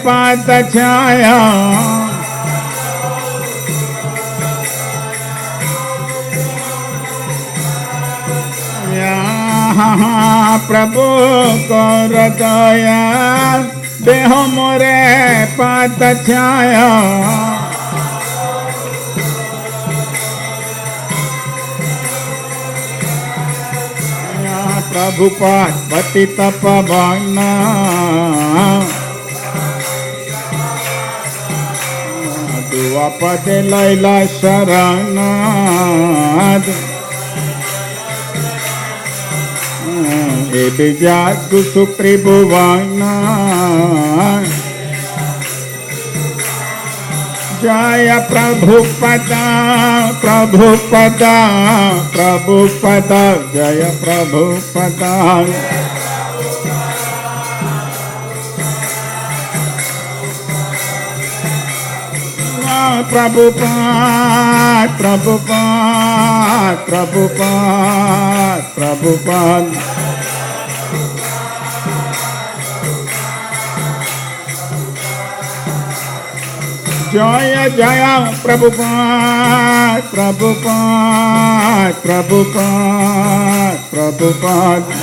पाद छाया प्रभु कर दया देह मोरे पाद छाया प्रभुपाद पतित पावन दुआ पदे लैला शरण जातु सुत्रिभुवन जय प्रभुपदा प्रभुपदा प्रभुपदा जय प्रभुपदा प्रभुपाद प्रभुपाद प्रभुपाद प्रभुपाद जय जय प्रभुपाद प्रभुपाद प्रभुपाद प्रभुपाद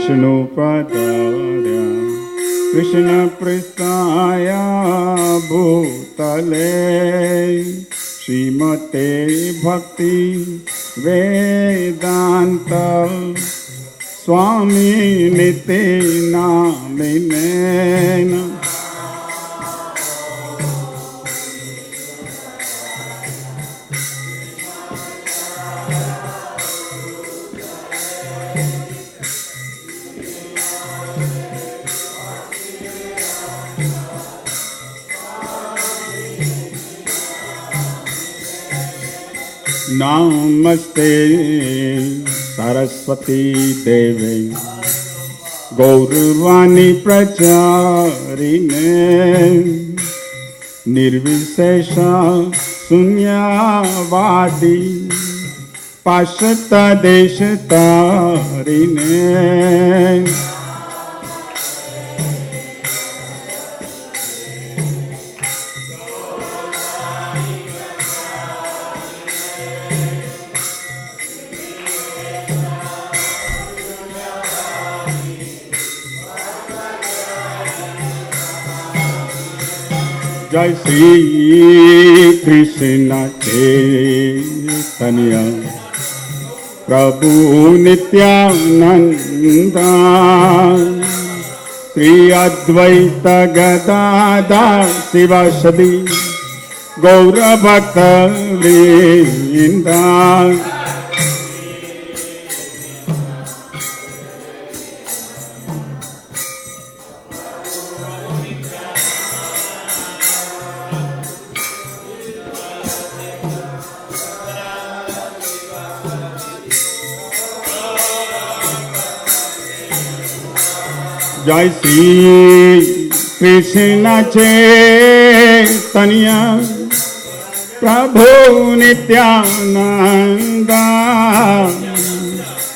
विष्णुपदाय कृष्ण पृष्ठाय भूतले श्रीमते भक्ति वेदांत स्वामी निते नामिने नमस्ते सरस्वती देवी गौरवाणी प्रचारिणे निर्विशेष शून्यवादी पाश्चात्य देश तारिणे जय श्री कृष्ण चैतन्य प्रभु नित्यानंद श्री अद्वैत गदाधर शिवासदि गौर भक्त वृंद जय श्री कृष्ण चैतन्य प्रभु नित्यानंद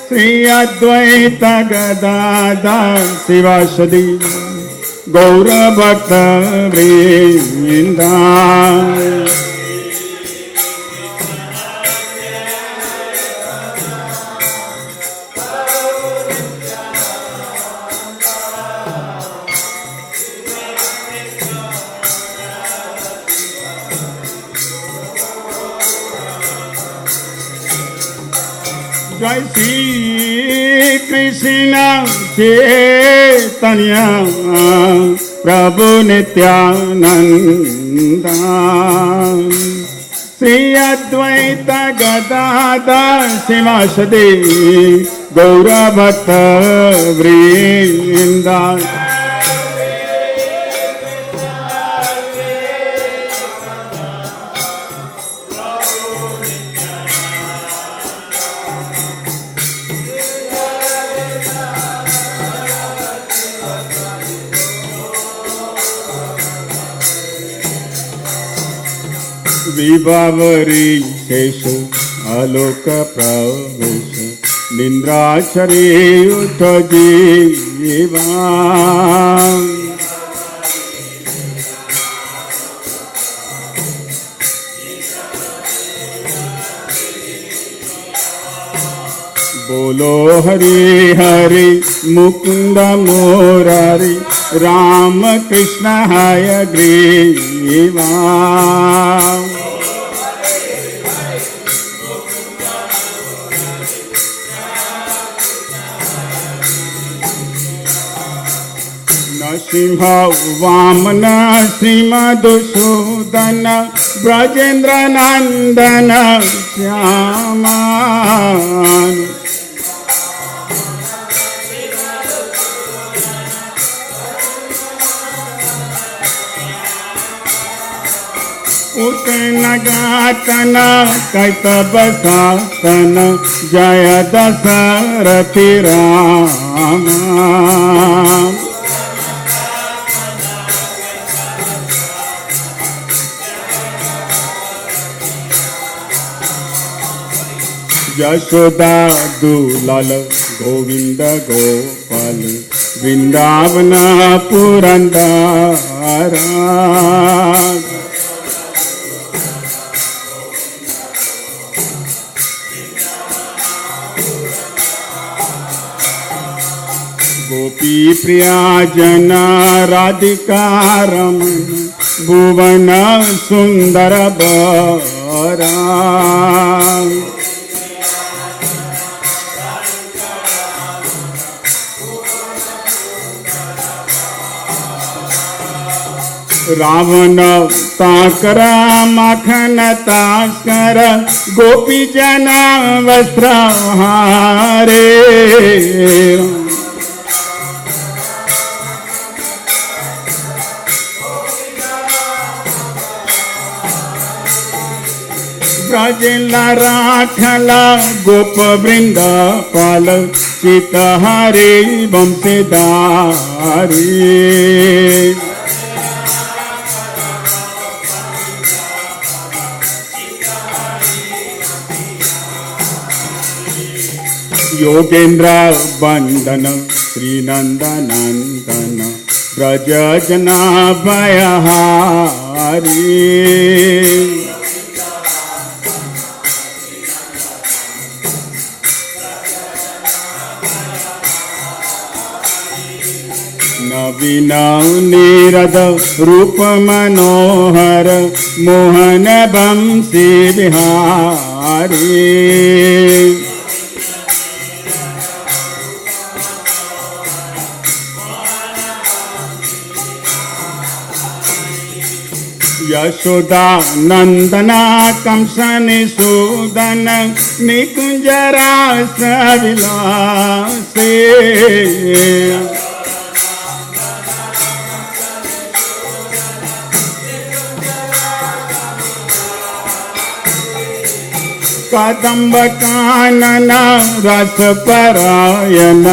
श्री अद्वैत गदाधर शिवासदि गौर भक्त वृंद जय श्री कृष्ण चैतन्य प्रभु नित्यानंद श्री अद्वैत गदाधर शिवासदि गौर भक्त वृंद विभावरी शेष आलोक प्रवेश निंद्राचरी उठ जीवा बोलो हरि हरि मुकुंद मुरारी राम कृष्ण हयग्रीवा नरसिंह वामन श्रीमधुसूदन ब्रजेंद्र नंदन श्यामा उतन गातन कैतव सातन जय दशरथि राम यशोदा दुलाल गोविंद गोपाल वृंदावन पुरंदर गोपी प्रिया जन राधिका रमन भुवन सुंदर बरा रावण ताकर माखन तास्कर गोपी जन वस्त्र हारे ब्रजेला राखला गोप वृंद पाल चित हरे वंशधारी योगेंद्र बंदन श्रीनंदनंदन ब्रज जना भयहारी नवीन नीरद रूप मनोहर मोहन बंशी बिहारी यशोदा नंदना कंसन सूदन निकुंज रास विलासे कदम्ब कानन रस परायण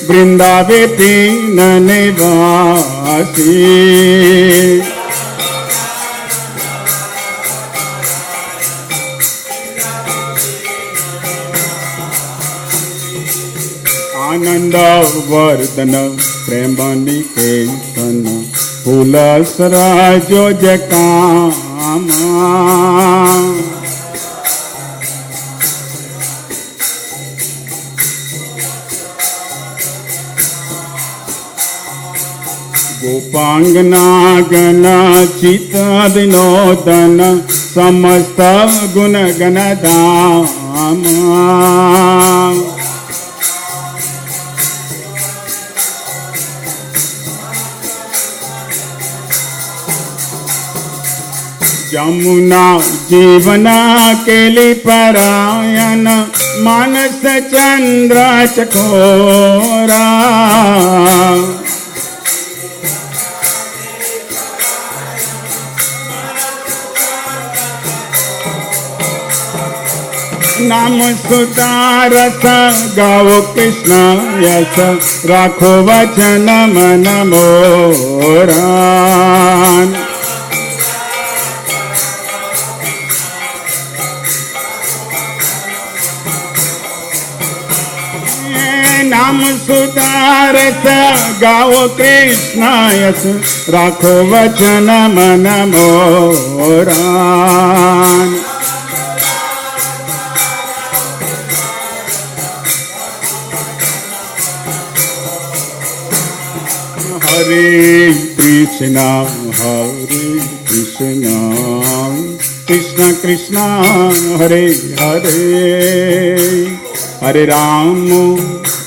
वृंदावे तीन निवासी आनंद वर्धन प्रेम निकेतन फूलसरा जो जकामा गोपांगना गण चित विनोदन समस्त गुण गण धाम यमुना जीवना केली परायण मानस चंद्र चकोरा नाम सुतारस गाओ कृष्ण यश राखो वचन मन मोरा नाम सुधारस गाओ कृष्ण यस राखो वचन मन मोरा हरे कृष्णा कृष्ण कृष्ण हरे हरे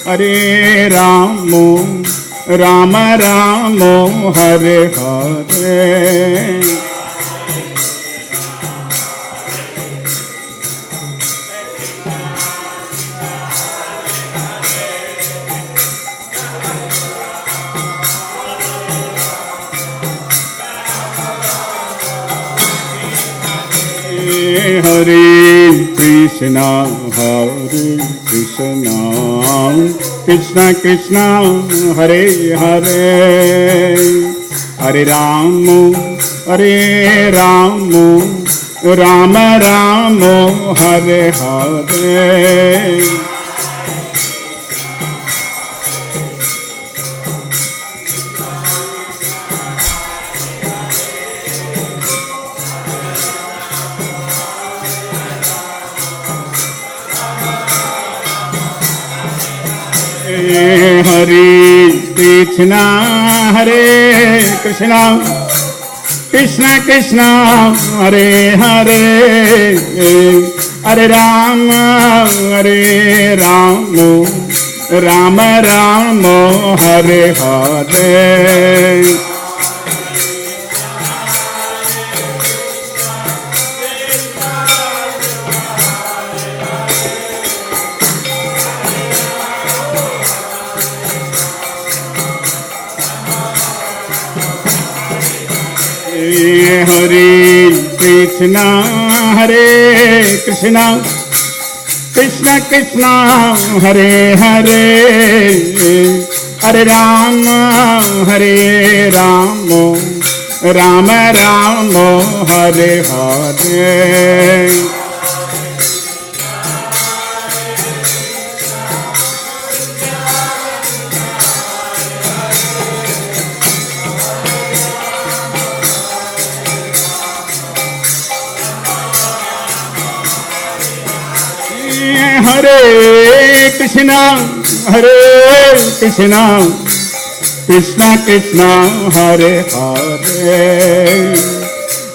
हरे राम राम राम हरे हरे हरे कृष्ण कृष्ण कृष्ण हरे हरे हरे राम राम राम हरे हरे हरे कृष्णा कृष्ण कृष्ण हरे हरे हरे राम राम राम हरे हरे हरे कृष्ण कृष्ण कृष्ण हरे हरे हरे राम राम राम हरे हरे हरे कृष्ण कृष्ण कृष्ण हरे हरे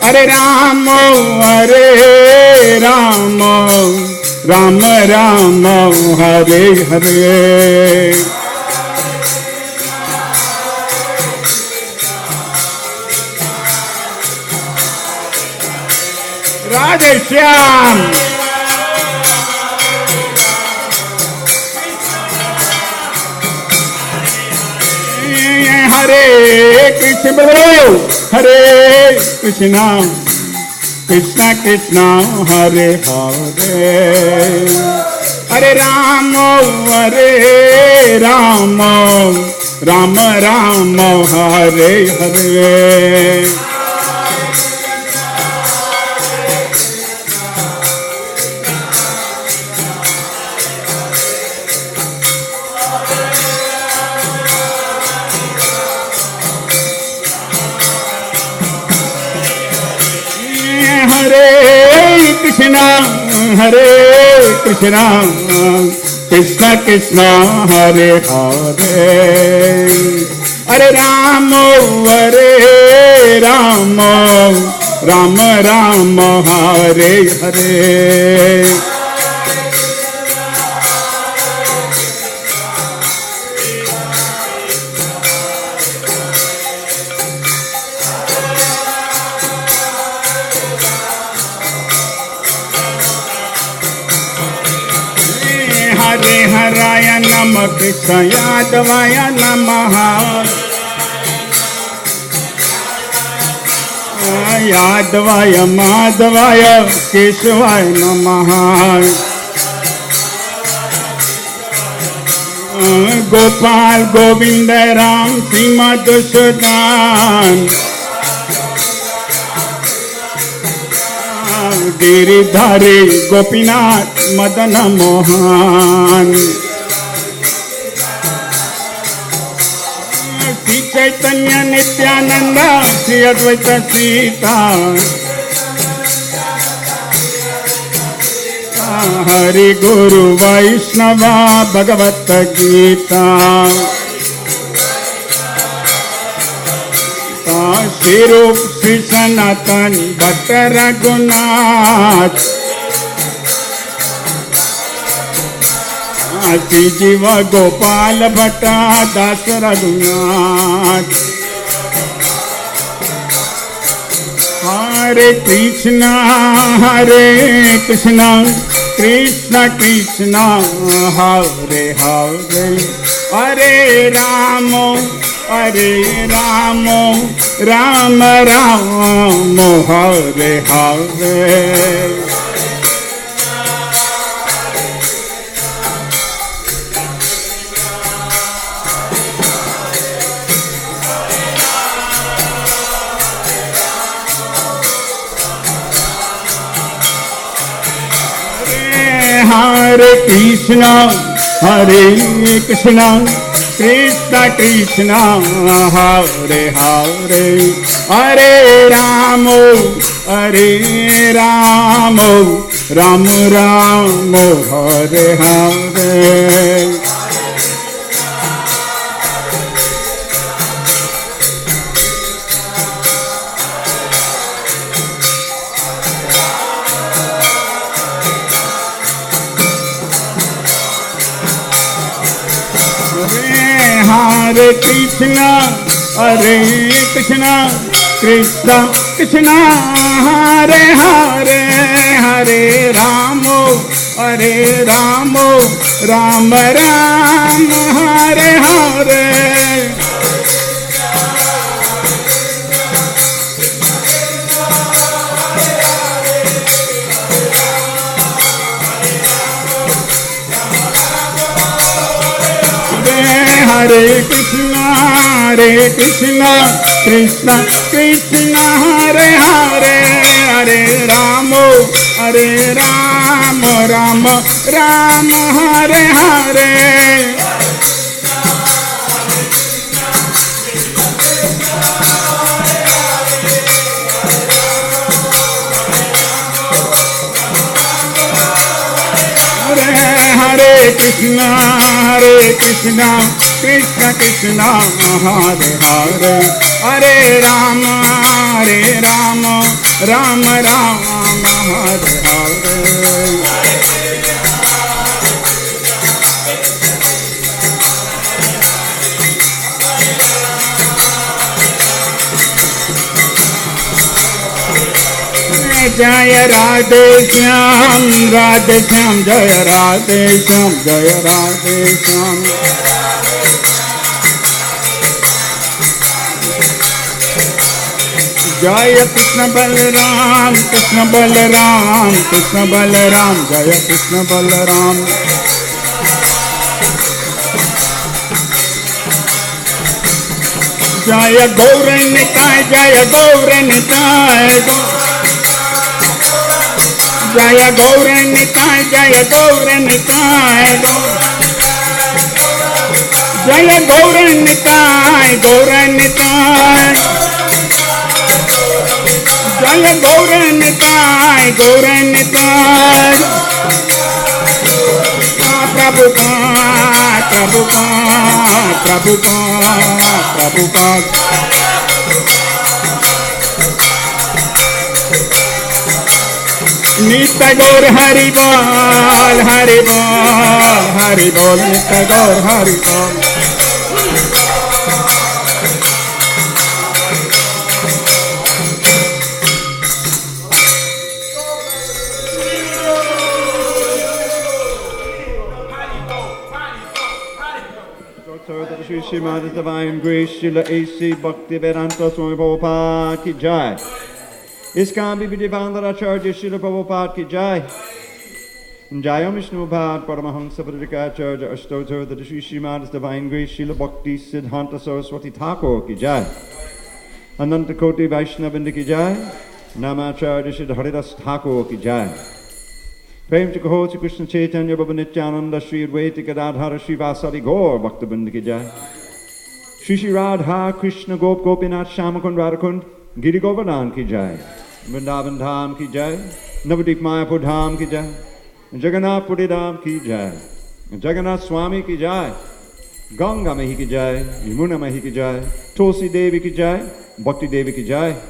हरे राम राम राम हरे हरे राधे श्याम हरे कृष्ण कृष्ण कृष्ण हरे हरे हरे राम राम राम हरे हरे हरे कृष्ण कृष्ण कृष्ण हरे हरे हरे राम राम राम हरे हरे हरे हराय नमः कृष्ण यादवाय नमः यादवाय माधवाय केशवाय नमः Gopal Govind Ram Shri Madhusudan Giridhari Gopinath Madan Mohan Chaitanya Nityananda Shri Advaita Sita Hari Guru Vaishnava Bhagavad Gita Shri Rup Shri Sanatan Bhatta Raghunath Shri Jiva Gopal Bhatta Das Raghunath Hare Krishna Krishna Krishna Hare Hare Hare Rama Rama Rama Hare Hare Hare Krishna Krishna Krishna Hare Hare Hare Rama Rama Rama Hare Hare Hare Krishna Krishna Krishna Hare Hare Hare Rama Rama Rama Hare Hare Hare Krishna Krishna Krishna Hare Hare Hare Rama Rama Rama Hare Hare Hare Krishna Krishna Krishna Hare Hare Hare Rama Rama Rama Hare Hare Jaya Radhe Shyam Jaya Radhe Shyam Jaya Krishna Balaram Jaya Krishna Balaram Jaya Gauranitai Jaya Gauranitai Jaya Gauranitai Jaya Gauranitai Jaya Gauranitai Gauranitai Jaya Gauranitai Gauranitai Prabhupada Nitya Gaur Hari Bol Nitya Gaur Hari Bol Shrimad Divine Grace Srila A.C. Bhaktivedanta Swami Prabhupada Ki Jai. ISKCON Vividivandara Acharya Srila Prabhupada Ki Jai. Jayam Vishnu Bhad Paramahamsa Pradikacharya Ashtotar the Shri Shrimad Divine Grace Srila Bhakti Siddhanta Saraswati Thakur Ki Jai. Ananta Koti Vaishnavindra Ki Jai. Namacharya Srila Haridas Thakur Ki Jai. Prem Chakaho Shri Krishna Chaitanya Baba Nityananda Shri Advaita Gadadhara Shri Vasari Gaur Bhakta Vrinda Ki Jai. Shri Shri Radha Krishna Gop Gopinath Shamakund Radhakund Giri Govardhan ki jai. Vrindavan Dham ki jai. Navadip Mayapur Dham ki jai. Jagannath Puri Dham ki jai. Jagannath Swami ki jai. Ganga Mahi ki jai. Yamuna Mahi ki jai. Tulsi Devi ki jai. Bhakti Devi ki jai.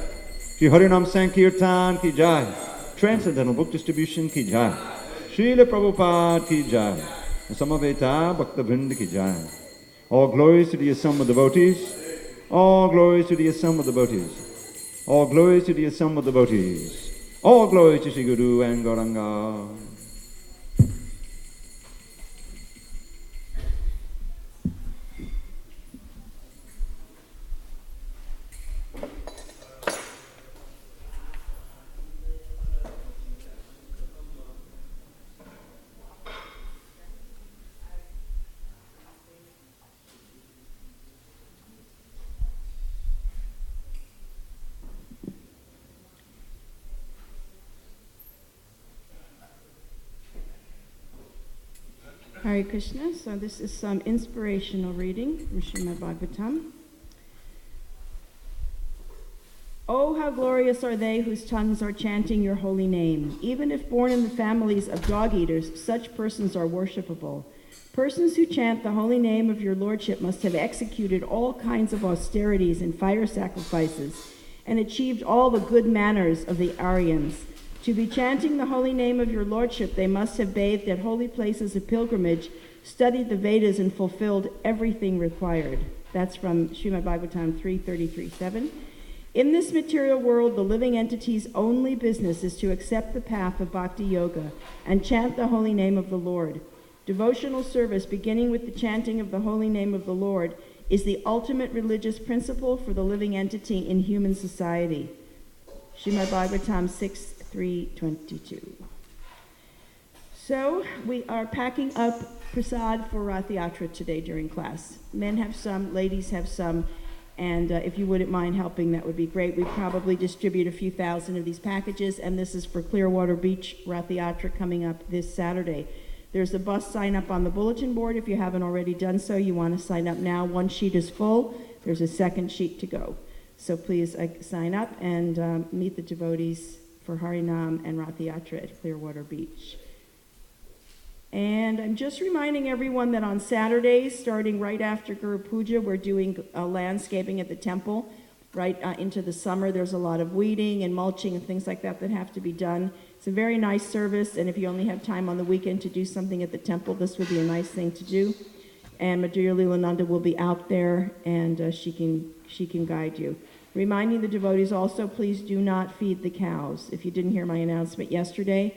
Shri Harinam Sankirtan ki jai. Transcendental Book Distribution ki jai. Srila Prabhupada ki jai. Samaveta Bhakta Vrinda ki jai. All glories to the assembled devotees. All glories to the assembled devotees. All glories to the assembled devotees. All glories to Sri Guru and Gauranga. Hare Krishna. So this is some inspirational reading from Srimad Bhagavatam. Oh, how glorious are they whose tongues are chanting your holy name. Even if born in the families of dog-eaters, such persons are worshipable. Persons who chant the holy name of your lordship must have executed all kinds of austerities and fire sacrifices and achieved all the good manners of the Aryans. To be chanting the holy name of your lordship, they must have bathed at holy places of pilgrimage, studied the Vedas, and fulfilled everything required. That's from Srimad Bhagavatam 3:33-7. In this material world, the living entity's only business is to accept the path of bhakti yoga and chant the holy name of the Lord. Devotional service, beginning with the chanting of the holy name of the Lord, is the ultimate religious principle for the living entity in human society. Srimad Bhagavatam 6:3-22. So we are packing up prasad for Rath Yatra today during class. Men have some, ladies have some, and if you wouldn't mind helping, that would be great. We probably distribute a few thousand of these packages, and this is for Clearwater Beach Rath Yatra coming up this Saturday. There's a bus sign up on the bulletin board. If you haven't already done so, you want to sign up now. One sheet is full. There's a second sheet to go. So please sign up and meet the devotees for Harinam and Rath Yatra at Clearwater Beach. And I'm just reminding everyone that on Saturdays, starting right after Guru Puja, we're doing landscaping at the temple. Right into the summer, there's a lot of weeding and mulching and things like that that have to be done. It's a very nice service, and if you only have time on the weekend to do something at the temple, this would be a nice thing to do. And Madhurya Leelananda will be out there, and she can guide you. Reminding the devotees also, please do not feed the cows. If you didn't hear my announcement yesterday,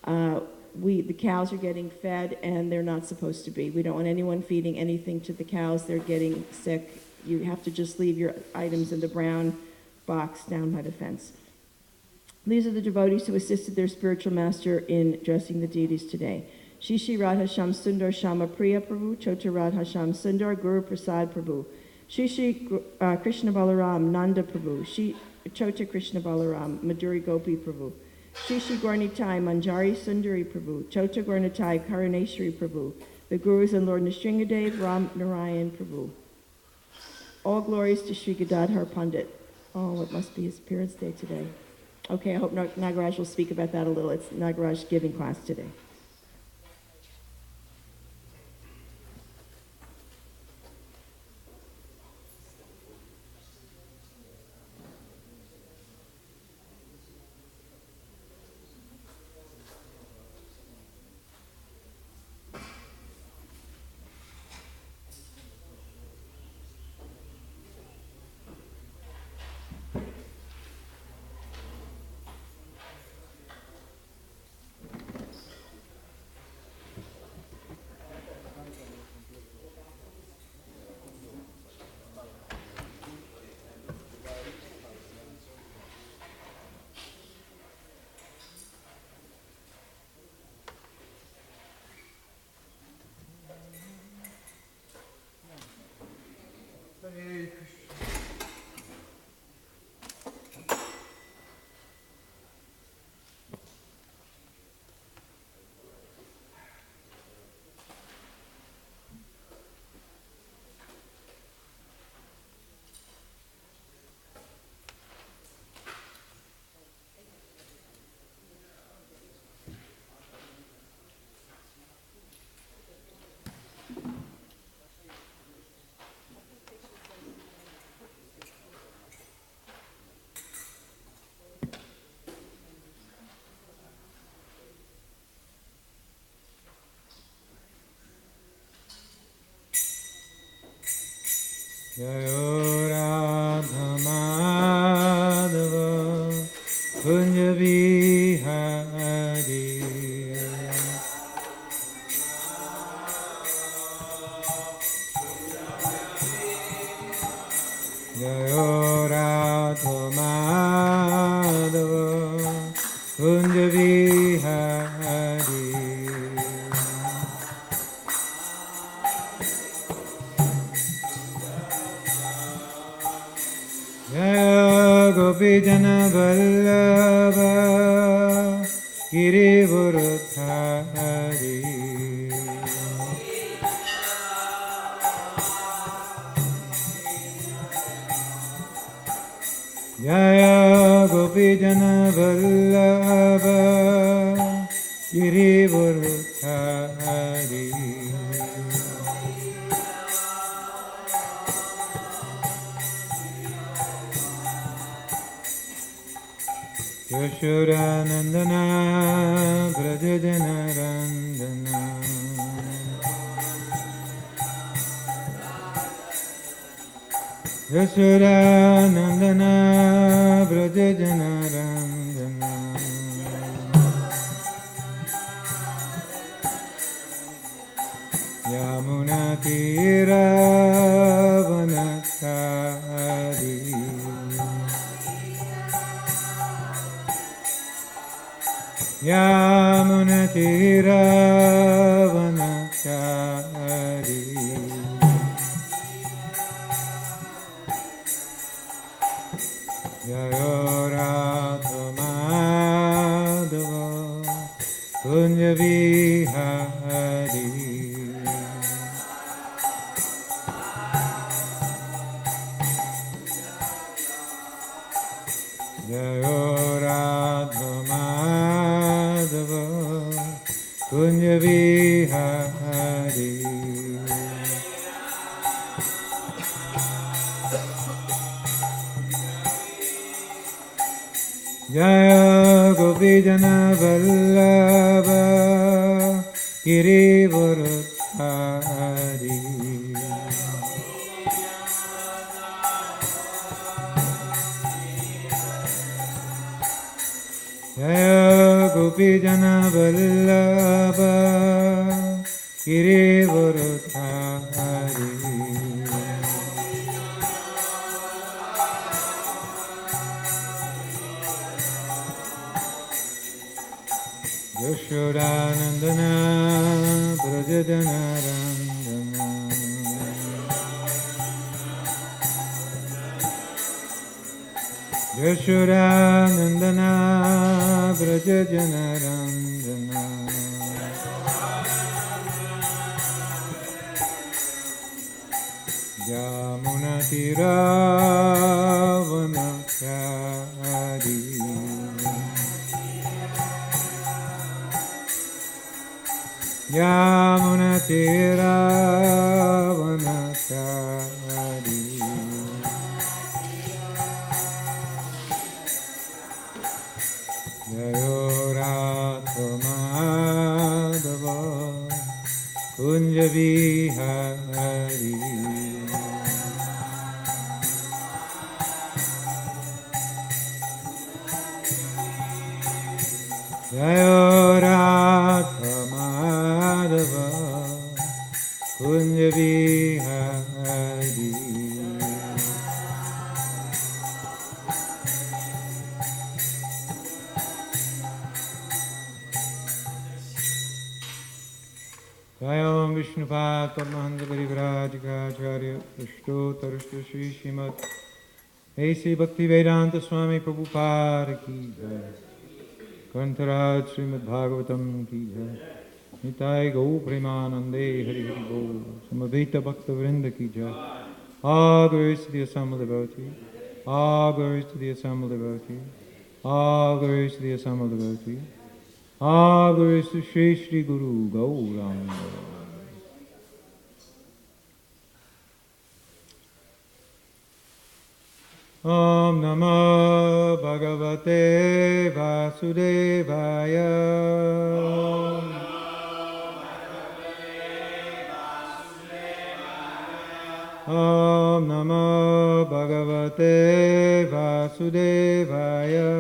the cows are getting fed, and they're not supposed to be. We don't want anyone feeding anything to the cows. They're getting sick. You have to just leave your items in the brown box down by the fence. These are the devotees who assisted their spiritual master in dressing the deities today. Shri Shri Radha Sham Sundar Shama Priya Prabhu, Chota Radha Sham Sundar Guru Prasad Prabhu, Shri Shri Krishna Balaram Nanda Prabhu, Shri Chota Krishna Balaram Madhuri Gopi Prabhu, Shri Shri Gaurnitai Manjari Sundari Prabhu, Chota Gaurnitai Karaneshwari Prabhu, the Gurus and Lord Nrsingadev Ram Narayan Prabhu. All glories to Shri Gadadhar Pandit. Oh, it must be his appearance day today. Okay, I hope Nagaraj will speak about that a little. It's Nagaraj giving class today. Jayo Radha Madhava Kunja Vihari. Jayo Radha Madhava Kunja Vihari. Jaya Gopi Jana Vallabha Girivurudhari. Jaya Gopi Jana Vallabha Girivurudhari. Yashodanandana Brajajana Randana. Yashodanandana Brajajana Randana. Yamuna Tira Vanachari. Yamuna Tira Vanachari. Jayo Radha Madhava Kunja Vihari. Jayo Radha Madhava Kunja Vihari. Jaya Gopi Jana Vallabha Girivurudhari. Jaya Gopi Jana Vallabha Girivurudhari. Yashodanandana Brajajana Randana. Yashodanandana Brajajana Randana. Yamuna Tira Vanachari. Yamuna Tira Vanachari. Jayo Radha Madhava Kunja Vihari. Jayo Radha Madhava Kunja Vihari. Jayam Vishnupad Paramahansa Parivrajikacharya Ashtotarashta Shri Srimad A.C. Bhaktivedanta Swami Prabhupada Ki Jai. Kantaraj Srimad Bhagavatam Ki Jai. Nitai Gau Premanande Hari Hari Gau. Samaveta Bhakta Vrinda Ki Jai. All glories to the assembled devotees. All glories to the assembled devotees. All glories to the assembled devotees. All glories to Shri Shri Guru Gauranga. Om Namo Bhagavate Vasudevaya. Om Namo Vasudevaya.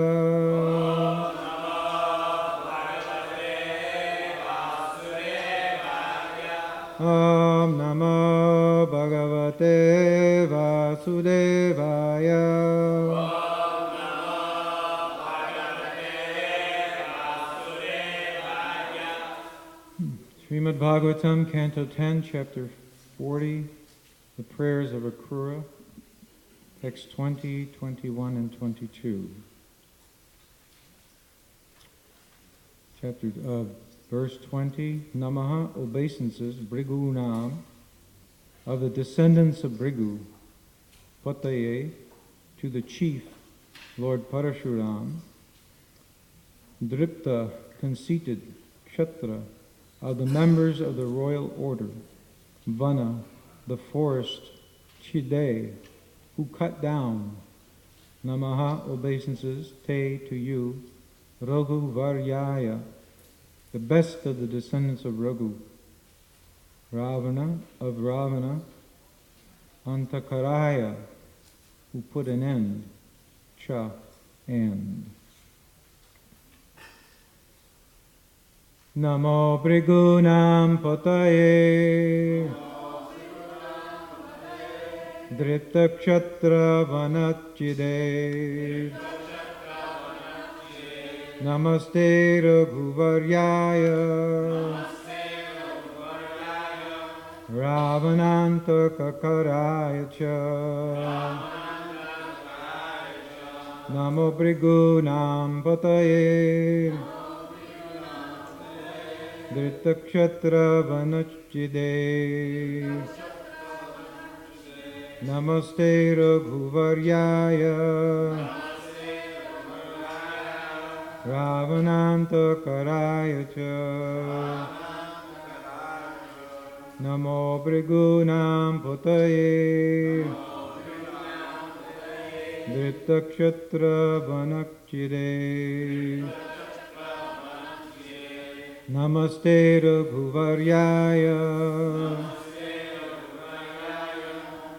Om Namo Bhagavate Vasudevaya. Srimad Bhagavatam, Canto 10, Chapter 40, the Prayers of Akrura, Text 20, 21, and 22. Verse 20, Namaha, obeisances, Bhrigunam, of the descendants of Bhrigu, Pataye, to the chief, Lord Parashuram, Dripta, conceited, Kshatra, of the members of the royal order, Vana, the forest, Chide, who cut down, Namaha, obeisances, Te, to you, Raghu Varyaya, the best of the descendants of Raghu, Ravana, of Ravana, Antakaraya, who put an end, Cha, and. Namo Bhrigunam Pataye Dripta Kshatra Vanachide Namaste Raghuvaryaya Ravananta Kakaraya Cha Namo Bhrigunam Pataye Dhritakshatra Vanachide Namaste Raghuvaryaya Ravananta Karaya Cha Namo Bhrigunam Pataye Dhritakshatra Vanachide Namaste Raghuvaryaya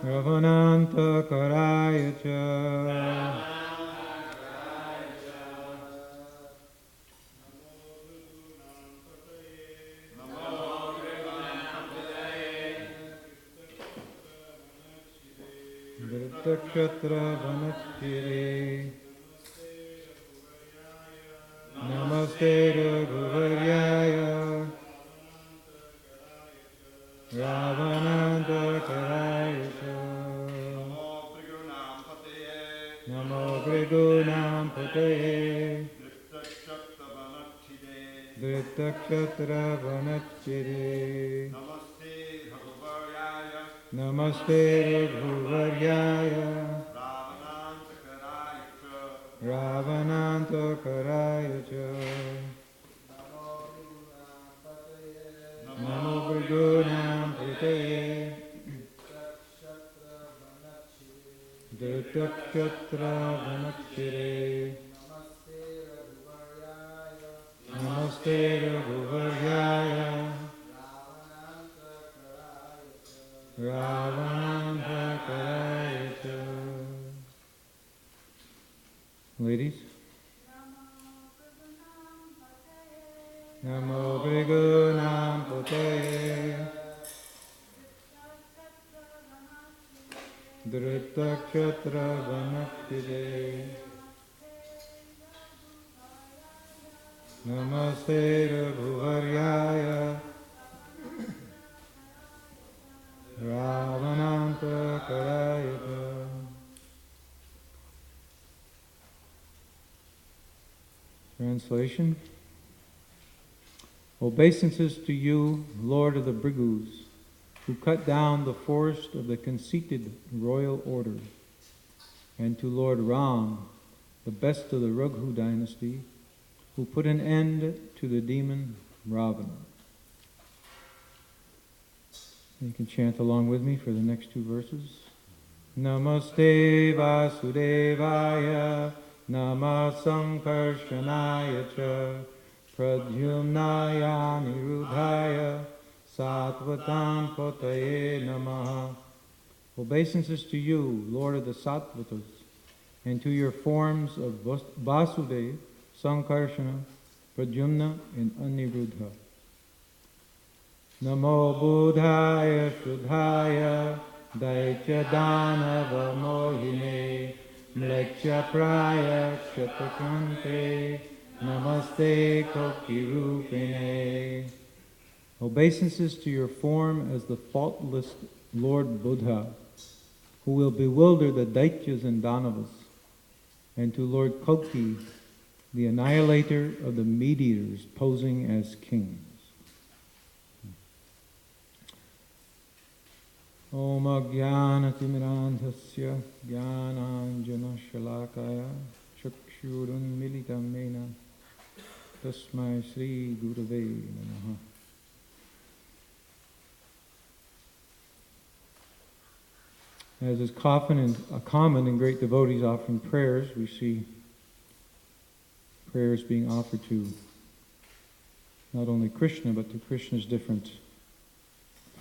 Ravananta Karaya Cha Dhritakshatra Vanachire Namaste Raghuvaryaya Ravananta Karaya Cha Namo Bhrigunam Pataye Dhritakshatra Vanachire Namaste Raghuvaryaya Ravananta Karaya Cha Namo Bhrigunam Pataye Dhritakshatra Vanachire Namaste Raghuvaryaya Ravananta Karaya Cha. Ladies. Namo Bhrigunam Pataye Dhritakshatra Vanachide Namaste Raghuvaryaya Ravananta Karaya Cha. Translation. Obeisances to you, Lord of the Bhrigus, who cut down the forest of the conceited royal order, and to Lord Ram, the best of the Raghu dynasty, who put an end to the demon Ravana. You can chant along with me for the next two verses. Namaste Vasudevaya Nama Sankarshanaya Cha Pradyumnaya Nirudhaya Sattvatam Pataye Namaha. Obeisances to you, Lord of the Sattvatas, and to your forms of Vasudeva, Sankarshana, Pradyumna, and Aniruddha. Namo Buddhaya Shuddhaya Daitya Danava Mohine Mlecha Praya Kshatakante Namaste Kokirupine. Obeisances to your form as the faultless Lord Buddha, who will bewilder the Daityas and Danavas, and to Lord Koki, the annihilator of the meteors posing as kings. Om Ajnanatimirandhasya Jnananjana Shalakaya Chakshurun Militam Mena Tasmai Sri Gurave Namaha. As is common in great devotees offering prayers, we see prayers being offered to not only Krishna, but to Krishna's different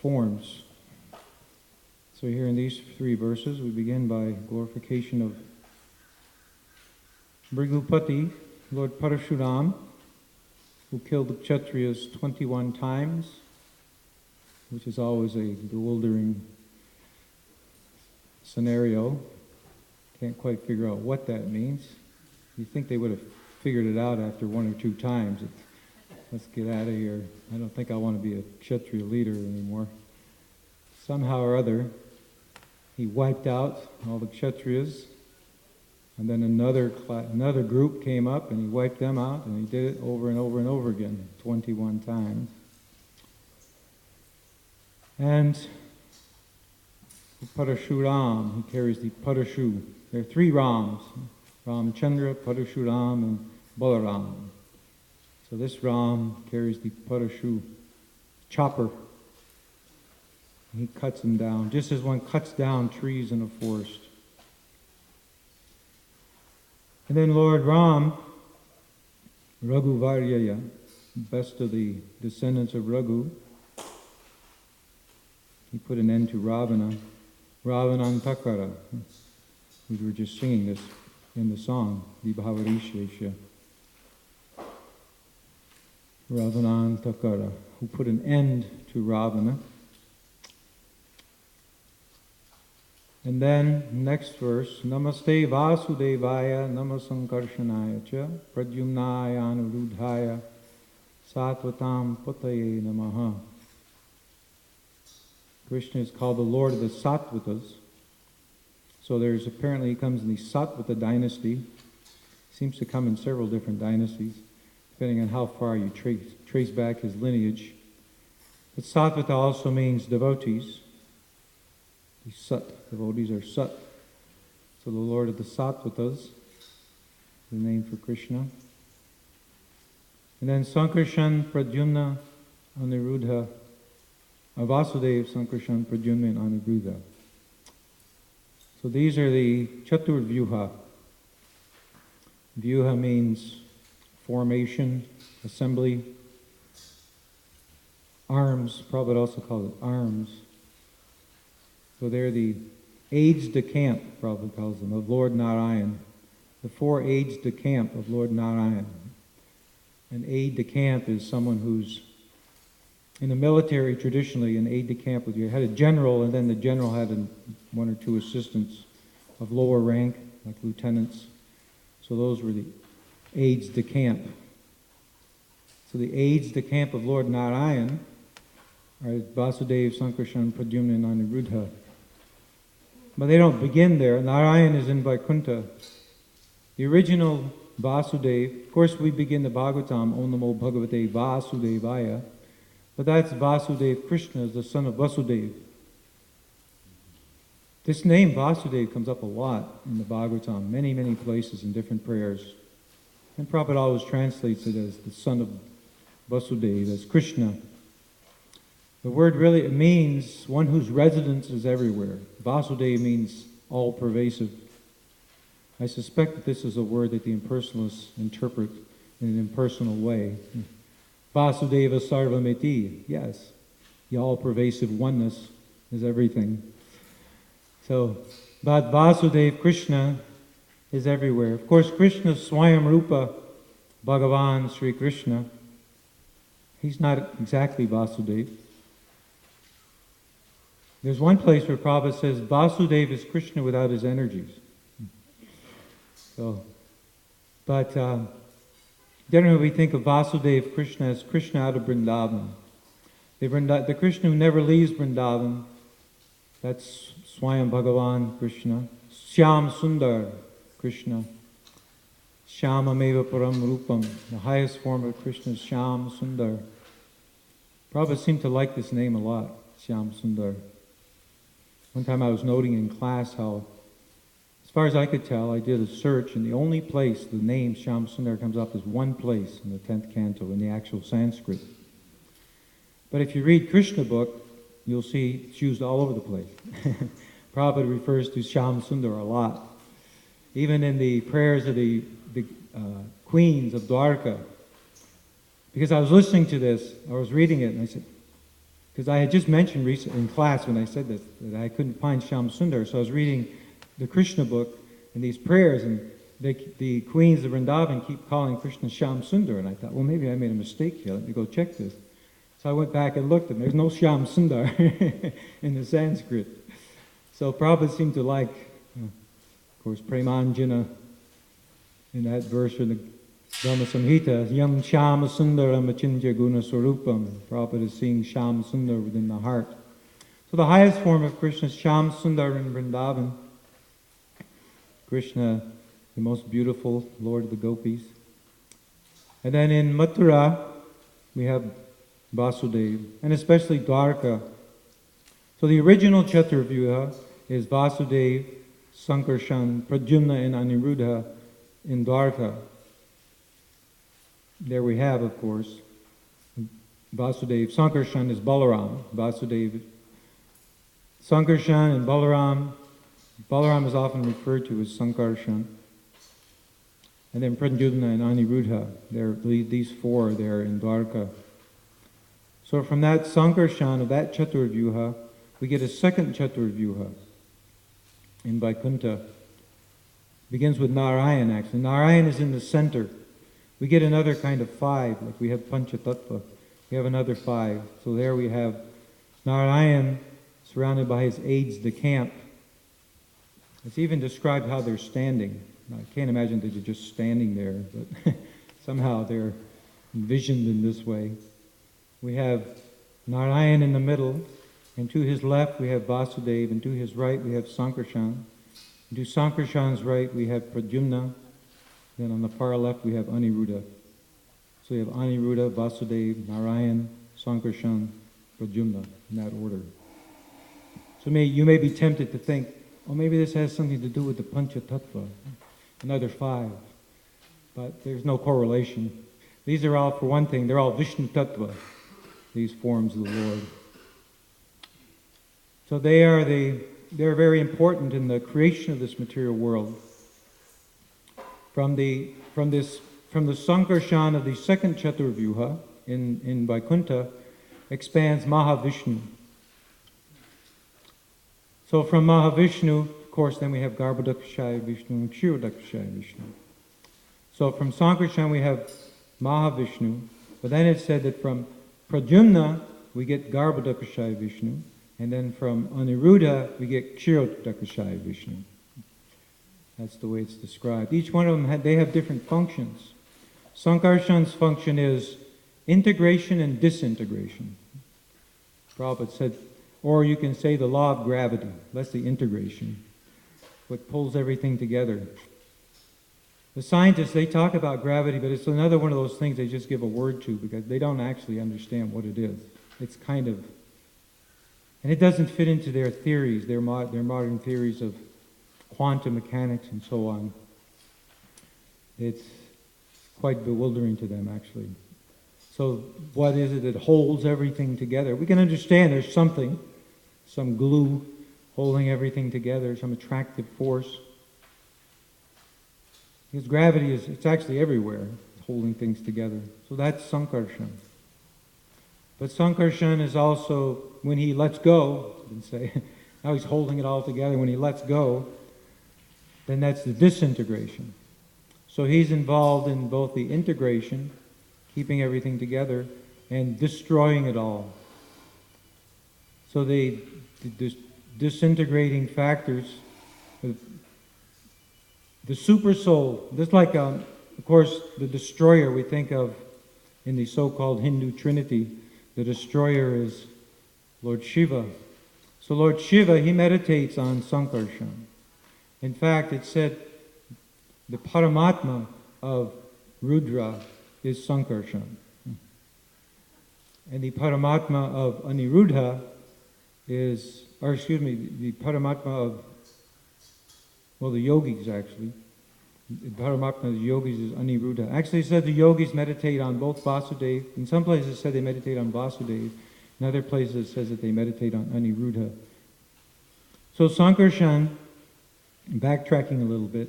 forms. So here in these 3 verses, we begin by glorification of Bhrigupati, Lord Parashuram, who killed the Kshatriyas 21 times, which is always a bewildering scenario. Can't quite figure out what that means. You'd think they would have figured it out after 1 or 2 times. Let's get out of here. I don't think I want to be a Kshatriya leader anymore. Somehow or other, he wiped out all the Kshatriyas, and then another group came up and he wiped them out, and he did it over and over and over again, 21 times. And Parashuram, he carries the Parashu. There are 3 Rams, Ramchandra, Parashuram, and Balaram. So this Ram carries the Parashu chopper. He cuts them down, just as one cuts down trees in a forest. And then Lord Ram, Raghuvaryaya, best of the descendants of Raghu, he put an end to Ravana. Ravanantakara. We were just singing this in the song, Vibhavarishesha. Ravanantakara, who put an end to Ravana. And then, next verse, Namaste Vasudevaya Namasankarshanaya Cha Pradyumnaya Anuruddhaya Sattvatam Pataye Namaha. Krishna is called the Lord of the Sattvatas. So apparently he comes in the Sattvata dynasty. Seems to come in several different dynasties, depending on how far you trace back his lineage. But Sattvata also means devotees. The Sat, devotees are Sat. So the Lord of the Sattvatas, the name for Krishna. And then Sankarshan, Pradyumna, Aniruddha, Vasudeva, Sankarshan, Pradyumna, and Aniruddha. So these are the Chatur Vyuha. Vyuha means formation, assembly, arms. Prabhupada also calls it arms. So they're the aides de camp, Prabhupada calls them, of Lord Narayan. The 4 aides de camp of Lord Narayan. An aide de camp is someone who's, in the military traditionally, an aide de camp, you had a general, and then the general had 1 or 2 assistants of lower rank, like lieutenants. So those were the aides de camp. So the aides de camp of Lord Narayan are Vasudeva, Sankarshan, Pradyumna, and Aniruddha. But they don't begin there. Narayan is in Vaikuntha. The original Vasudeva, of course we begin the Bhagavatam, Om Namo Bhagavate Vasudevaya, but that's Vasudeva Krishna, the son of Vasudeva. This name Vasudeva comes up a lot in the Bhagavatam, many, many places in different prayers. And Prabhupada always translates it as the son of Vasudeva, as Krishna. The word really means one whose residence is everywhere. Vasudeva means all-pervasive. I suspect that this is a word that the impersonalists interpret in an impersonal way. Vasudeva Sarvamiti, yes. The all-pervasive oneness is everything. So, but Vasudeva Krishna, is everywhere. Of course, Krishna Swayam Rupa, Bhagavan Sri Krishna, he's not exactly Vasudeva. There's one place where Prabhupada says Vasudeva is Krishna without his energies. But generally we think of Vasudeva Krishna as Krishna out of Vrindavan. The Krishna who never leaves Vrindavan, that's Swayam Bhagavan Krishna. Shyam Sundar Krishna. Shyamameva Param Rupam. The highest form of Krishna is Shyam Sundar. Prabhupada seemed to like this name a lot, Shyam Sundar. One time I was noting in class how, as far as I could tell, I did a search, and the only place the name Shyam Sundar comes up is one place in the 10th canto, in the actual Sanskrit. But if you read Krishna book, you'll see it's used all over the place. Prabhupada refers to Shyam Sundar a lot. Even in the prayers of the queens of Dwarka. Because I was listening to this, I was reading it, and I said, because I had just mentioned recently in class when I said this, that I couldn't find Shyam Sundar, so I was reading the Krishna book and these prayers, and the queens of Vrindavan keep calling Krishna Shyam Sundar, and I thought, well, maybe I made a mistake here, let me go check this. So I went back and looked, and there's no Shyam Sundar in the Sanskrit. So Prabhupada seemed to like, of course, Premanjana, in that verse in the Dhamma Samhita, Yam Shyama Sundaram Achintya Guna Swarupam. Prabhupada is seeing Shyam Sundar within the heart. So the highest form of Krishna is Shyam Sundar in Vrindavan. Krishna, the most beautiful Lord of the Gopis. And then in Mathura, we have Vasudeva, and especially Dwarka. So the original Chaturvyuha is Vasudeva, Sankarshan, Pradyumna, and Aniruddha in Dwarka. There we have, of course, Vasudeva. Sankarshan is Balaram. Vasudeva. Sankarshan and Balaram. Balaram is often referred to as Sankarshan. And then Pradyumna and Aniruddha. These four are there in Dwarka. So from that Sankarshan of that Chaturvyuha, we get a second Chaturvyuha in Vaikuntha. Begins with Narayan, actually. Narayan is in the center. We get another kind of five, like we have Panchatattva. We have another five. So there we have Narayan surrounded by his aides de camp. It's even described how they're standing. Now, I can't imagine that they're just standing there, but somehow they're envisioned in this way. We have Narayan in the middle, and to his left we have Vasudeva, and to his right we have Sankarshan. And to Sankarshan's right we have Pradyumna, then on the far left we have Aniruddha. So we have Aniruddha, Vasudeva, Narayan, Sankarshan, Pradyumna, in that order. So you may be tempted to think, oh, maybe this has something to do with the Panchatattva, another five. But there's no correlation. These are all, for one thing, they're all Vishnu Tattva, these forms of the Lord. So they're very important in the creation of this material world. From the Sankarshan of the second Chaturvyuha in Vaikuntha expands Mahavishnu. So from Mahavishnu, of course, then we have Garbhodakshaya Vishnu and Kshirodakshaya Vishnu. So from Sankarshan we have Mahavishnu, but then it's said that from Pradyumna we get Garbhodakshaya Vishnu, and then from Aniruddha we get Kshirodakshaya Vishnu. That's the way it's described. Each one of them, they have different functions. Sankarshan's function is integration and disintegration. Prabhupada said, or you can say the law of gravity. That's the integration, what pulls everything together. The scientists, they talk about gravity, but it's another one of those things they just give a word to because they don't actually understand what it is. It's kind of, and it doesn't fit into their theories, their modern theories of quantum mechanics and so on. It's quite bewildering to them, actually. So what is it that holds everything together? We can understand there's something, some glue holding everything together, some attractive force. Because gravity it's actually everywhere, holding things together. So that's Sankarshan. But Sankarshan is also, when he lets go, you can say, now he's holding it all together. When he lets go, then that's the disintegration. So he's involved in both the integration, keeping everything together, and destroying it all. So the disintegrating factors, the super soul, just like, of course, the destroyer we think of in the so-called Hindu Trinity. The destroyer is Lord Shiva. So Lord Shiva, he meditates on Sankarshan. In fact, it said the Paramatma of Rudra is Sankarshan. And the Paramatma of Aniruddha is, the Paramatma of, the yogis actually. The Paramatma of the yogis is Aniruddha. Actually, it said the yogis meditate on both Vasudeva. In some places it said they meditate on Vasudeva. In other places it says that they meditate on Aniruddha. So Sankarshan, backtracking a little bit,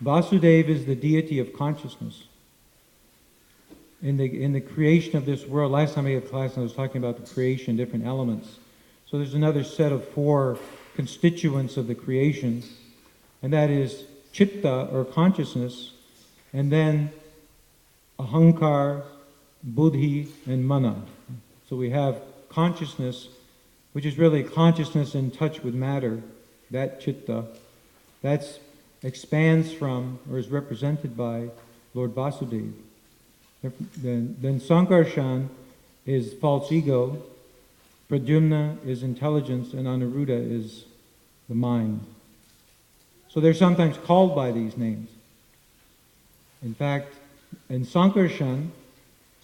Vasudeva is the deity of consciousness. In the creation of this world, last time I had class I was talking about the creation, different elements. So there's another set of 4 constituents of the creation, and that is chitta, or consciousness, and then ahankar, buddhi, and mana. So we have consciousness, which is really consciousness in touch with matter, that chitta, that expands from, or is represented by, Lord Vasudeva. Then Sankarshan is false ego, Pradyumna is intelligence, and Aniruddha is the mind. So they're sometimes called by these names. In fact, in Sankarshan,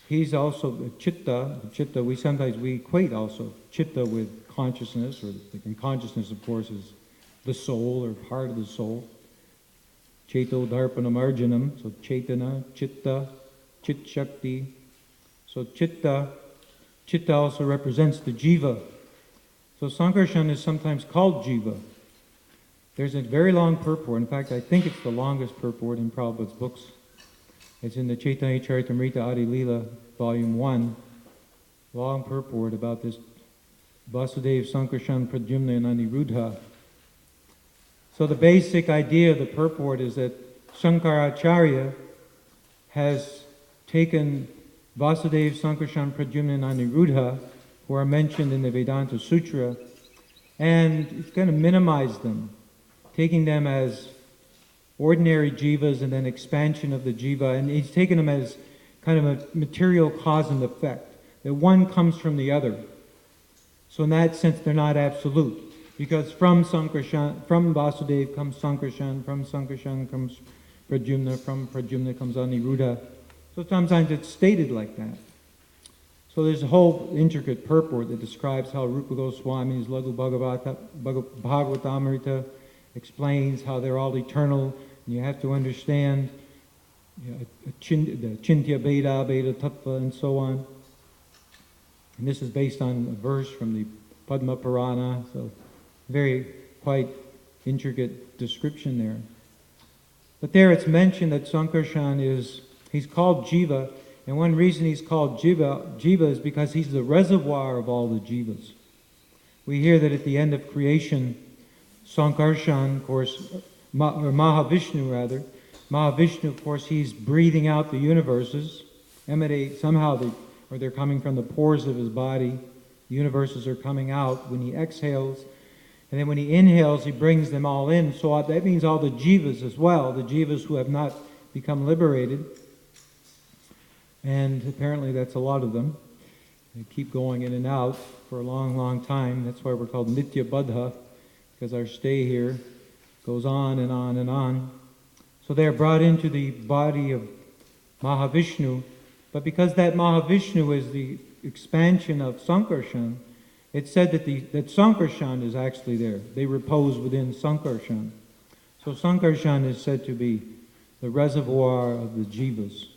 he's also chitta. Chitta, we equate also chitta with consciousness, and consciousness, of course, is the soul or part of the soul. Cheto dharpanam arjanam, so chetana, chitta, chit shakti. So chitta also represents the jiva. So Sankarshan is sometimes called jiva. There's a very long purport. In fact, I think it's the longest purport in Prabhupada's books. It's in the Chaitanya Charitamrita Adi Leela, Volume 1. Long purport about this Vasudeva, Sankarshan, Pradyumna, and Aniruddha. So the basic idea of the purport is that Shankaracharya has taken Vasudeva, Sankarshan, Pradyumna, and Aniruddha, who are mentioned in the Vedanta Sutra, and he's going to minimize them, taking them as ordinary jivas and then expansion of the jiva, and he's taken them as kind of a material cause and effect, that one comes from the other. So in that sense, they're not absolute, because from Vasudeva comes Sankarshan, from Sankarshan comes Pradyumna, from Pradyumna comes Aniruddha. So sometimes it's stated like that. So there's a whole intricate purport that describes how Rupa Goswami's Laghu Bhagavatamrita explains how they're all eternal, and you have to understand the Chintya Veda, Veda Tattva, and so on. And this is based on a verse from the Padma Purana, so quite intricate description there. But there it's mentioned that Sankarshan he's called Jiva, and one reason he's called Jiva is because he's the reservoir of all the Jivas. We hear that at the end of creation, Sankarshan, of course, or Mahavishnu, of course, he's breathing out the universes, they're coming from the pores of his body. The universes are coming out when he exhales. And then when he inhales, he brings them all in. So that means all the jivas as well, the jivas who have not become liberated. And apparently that's a lot of them. They keep going in and out for a long, long time. That's why we're called Nitya Baddha, because our stay here goes on and on and on. So they're brought into the body of Mahavishnu, but because that Mahavishnu is the expansion of Sankarshan, it's said that Sankarshan is actually there. They repose within Sankarshan. So Sankarshan is said to be the reservoir of the jivas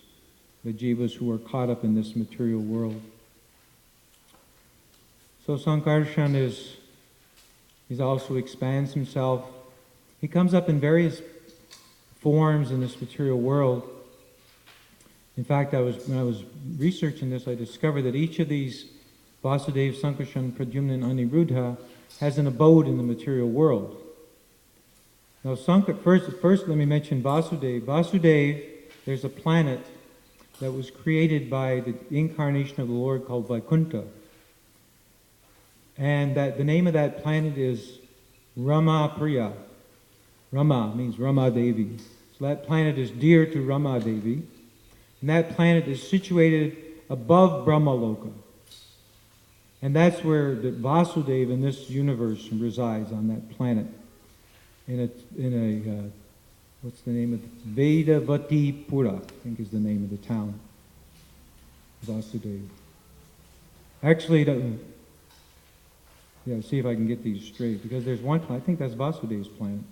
who are caught up in this material world. So Sankarshan he also expands himself. He comes up in various forms in this material world. In fact, when I was researching this, I discovered that each of these Vasudeva, Sankarshan, Pradyumna, and Aniruddha has an abode in the material world. Now, first let me mention Vasudeva. Vasudeva, there's a planet that was created by the incarnation of the Lord called Vaikuntha. And that the name of that planet is Rama Priya. Rama means Rama Devi. So that planet is dear to Rama Devi. And that planet is situated above Brahmaloka. And that's where the Vasudeva in this universe resides, on that planet. What's the name of it? Vedavati Pura, I think is the name of the town. Vasudeva. Actually, see if I can get these straight, because there's one planet, I think that's Vasudeva's planet,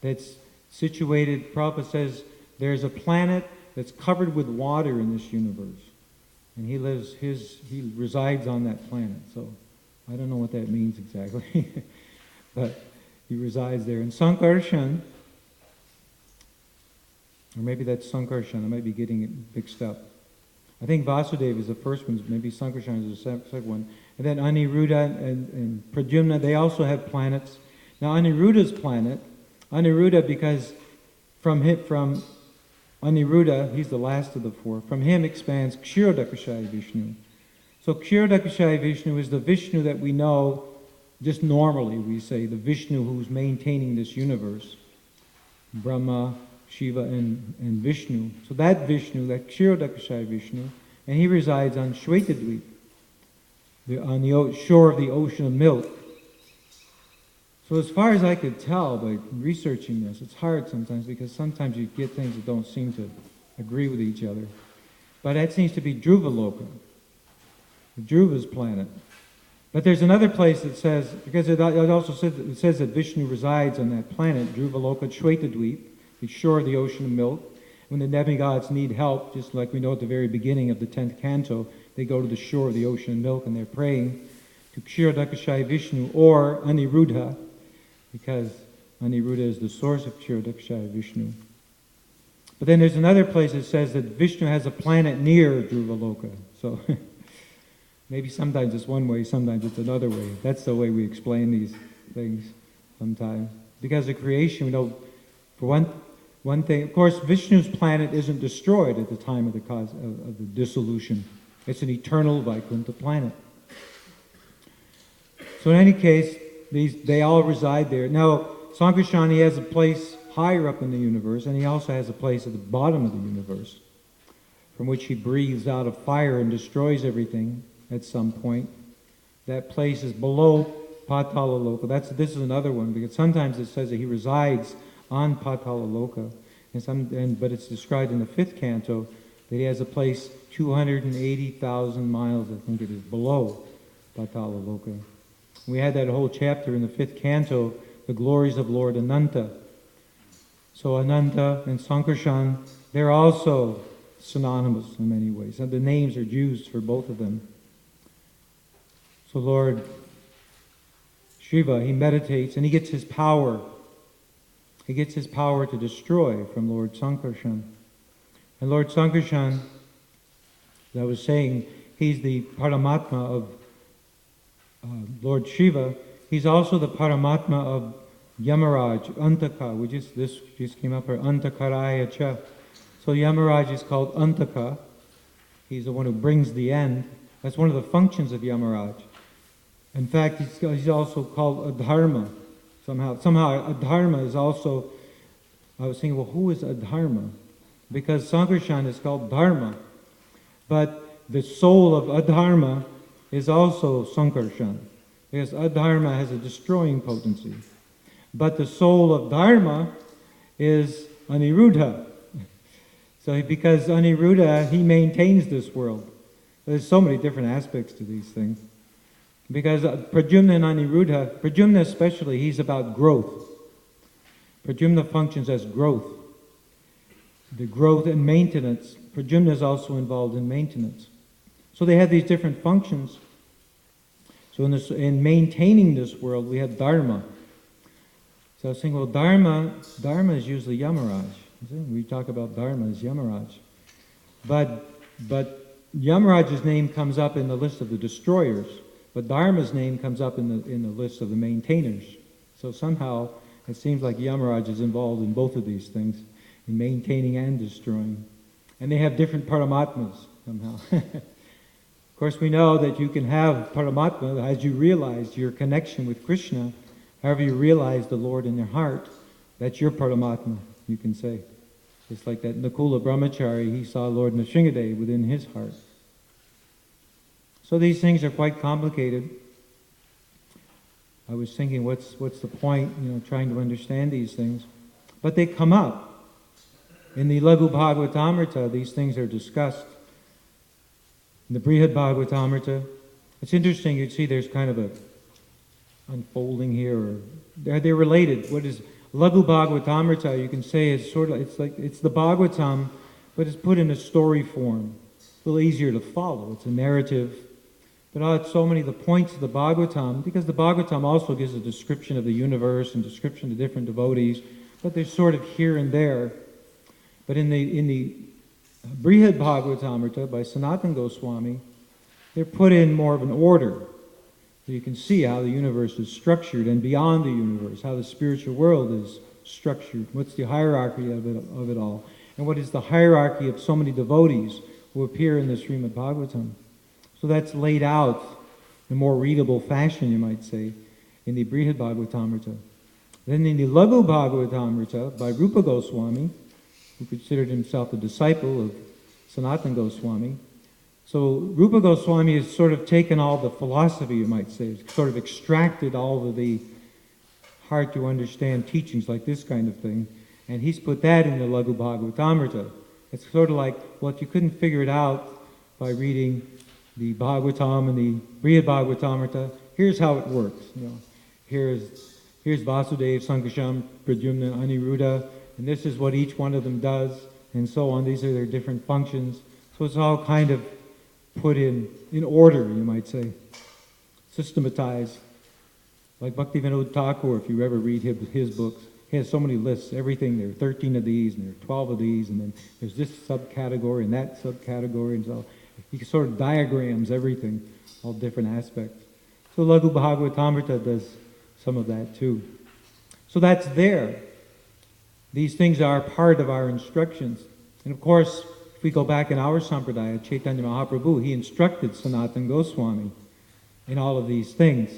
that's situated, Prabhupada says, there's a planet that's covered with water in this universe. And he resides on that planet. So I don't know what that means exactly. But he resides there. And Sankarshan, or maybe that's Sankarshan, I might be getting it mixed up. I think Vasudeva is the first one, maybe Sankarshan is the second one. And then Aniruddha and Pradyumna, they also have planets. Now Aniruddha's planet, because from Aniruddha, he's the last of the four, from him expands Kshirodakashaya Vishnu. So Kshirodakashaya Vishnu is the Vishnu that we know, just normally we say, the Vishnu who's maintaining this universe. Brahma, Shiva, and Vishnu. So that Vishnu, that Kshirodakashaya Vishnu, and he resides on Shvetadvip, on the shore of the ocean of milk. So as far as I could tell by researching this, it's hard sometimes because sometimes you get things that don't seem to agree with each other. But that seems to be Dhruvaloka, Dhruva's planet. But there's another place that says, because it also says that Vishnu resides on that planet, Dhruvaloka, Shvetadvip, the shore of the ocean of milk. When the demigods need help, just like we know at the very beginning of the 10th canto, they go to the shore of the ocean of milk and they're praying to Kshirodakashaya Vishnu or Aniruddha, because Aniruddha is the source of Kshirodakashaya Vishnu. But then there's another place that says that Vishnu has a planet near Dhruvaloka. So maybe sometimes it's one way, sometimes it's another way. That's the way we explain these things sometimes. Because of creation, we know, for one thing, of course, Vishnu's planet isn't destroyed at the time of the dissolution. It's an eternal Vaikuntha planet. So in any case, they all reside there. Now, Sankarshan, he has a place higher up in the universe, and he also has a place at the bottom of the universe, from which he breathes out of fire and destroys everything at some point. That place is below Patalaloka. This is another one, because sometimes it says that he resides on Patalaloka, but it's described in the 5th canto that he has a place 280,000 miles, I think it is, below Patalaloka. We had that whole chapter in the 5th canto, the glories of Lord Ananta. So Ananta and Sankarshan, they're also synonymous in many ways, and the names are used for both of them. So Lord Shiva, he meditates and he gets his power. He gets his power to destroy from Lord Sankarshan. And Lord Sankarshan, as I was saying, he's the Paramatma of Lord Shiva. He's also the Paramatma of Yamaraj, Antaka, this just came up here, Antakaraya Cha. So Yamaraj is called Antaka. He's the one who brings the end. That's one of the functions of Yamaraj. In fact, he's also called Adharma. Somehow Adharma is also, I was thinking, well, who is Adharma? Because Sankarshan is called Dharma. But the soul of Adharma is also Sankarshan. Because Adharma has a destroying potency. But the soul of Dharma is Aniruddha. So because Aniruddha, he maintains this world. There's so many different aspects to these things. Because Pradyumna and Aniruddha, Pradyumna especially, he's about growth. Pradyumna functions as growth. The growth and maintenance. Pradyumna is also involved in maintenance. So they have these different functions. So in maintaining this world, we have Dharma. So I was saying, well, Dharma is usually Yamaraj. We talk about Dharma as Yamaraj. But Yamaraj's name comes up in the list of the destroyers. But Dharma's name comes up in the list of the maintainers. So somehow It seems like Yamaraj is involved in both of these things, in maintaining and destroying. And they have different paramatmas somehow. Of course, we know that you can have paramatma as you realize your connection with Krishna, however you realize the Lord in your heart, that's your paramatma, you can say. Just like that Nakula Brahmachari, he saw Lord Nrsingadev within his heart. So these things are quite complicated. I was thinking, what's the point, trying to understand these things. But they come up. In the Laghu Bhagavatamrita, these things are discussed. In the Brihad Bhagavatamrita, it's interesting, you see there's kind of a unfolding here, or they're related. What is Laghu Bhagavatamrita, you can say, is sort of, it's the Bhagavatam, but it's put in a story form. A little easier to follow. It's a narrative. But it's so many of the points of the Bhagavatam, because the Bhagavatam also gives a description of the universe and description of different devotees, but they're sort of here and there. But in the Brihad Bhagavatamrita by Sanatana Goswami, they're put in more of an order. So you can see how the universe is structured, and beyond the universe, how the spiritual world is structured. What's the hierarchy of it all? And what is the hierarchy of so many devotees who appear in the Srimad Bhagavatam? So that's laid out in a more readable fashion, you might say, in the Brihad Bhagavatamrita. Then in the Laghu Bhagavatamrita by Rupa Goswami, who considered himself a disciple of Sanatana Goswami. So Rupa Goswami has sort of taken all the philosophy, you might say, sort of extracted all of the hard-to-understand teachings like this kind of thing, and he's put that in the Laghu Bhagavatamrita. It's sort of like, well, if you couldn't figure it out by reading the Bhagavatam and the Brihad Bhagavatamrita, here's how it works. Here's Vasudeva, Sankasham, Pradyumna, Aniruddha, and this is what each one of them does, and so on. These are their different functions. So it's all kind of put in order, you might say, systematized. Like Bhaktivinoda Thakur, if you ever read his books, he has so many lists, everything. There are 13 of these, and there are 12 of these, and then there's this subcategory and that subcategory, and so he sort of diagrams everything, all different aspects. So Laghu Bhagavatamrita does some of that too. So that's there. These things are part of our instructions. And of course, if we go back in our Sampradaya, Chaitanya Mahaprabhu, he instructed Sanatana Goswami in all of these things.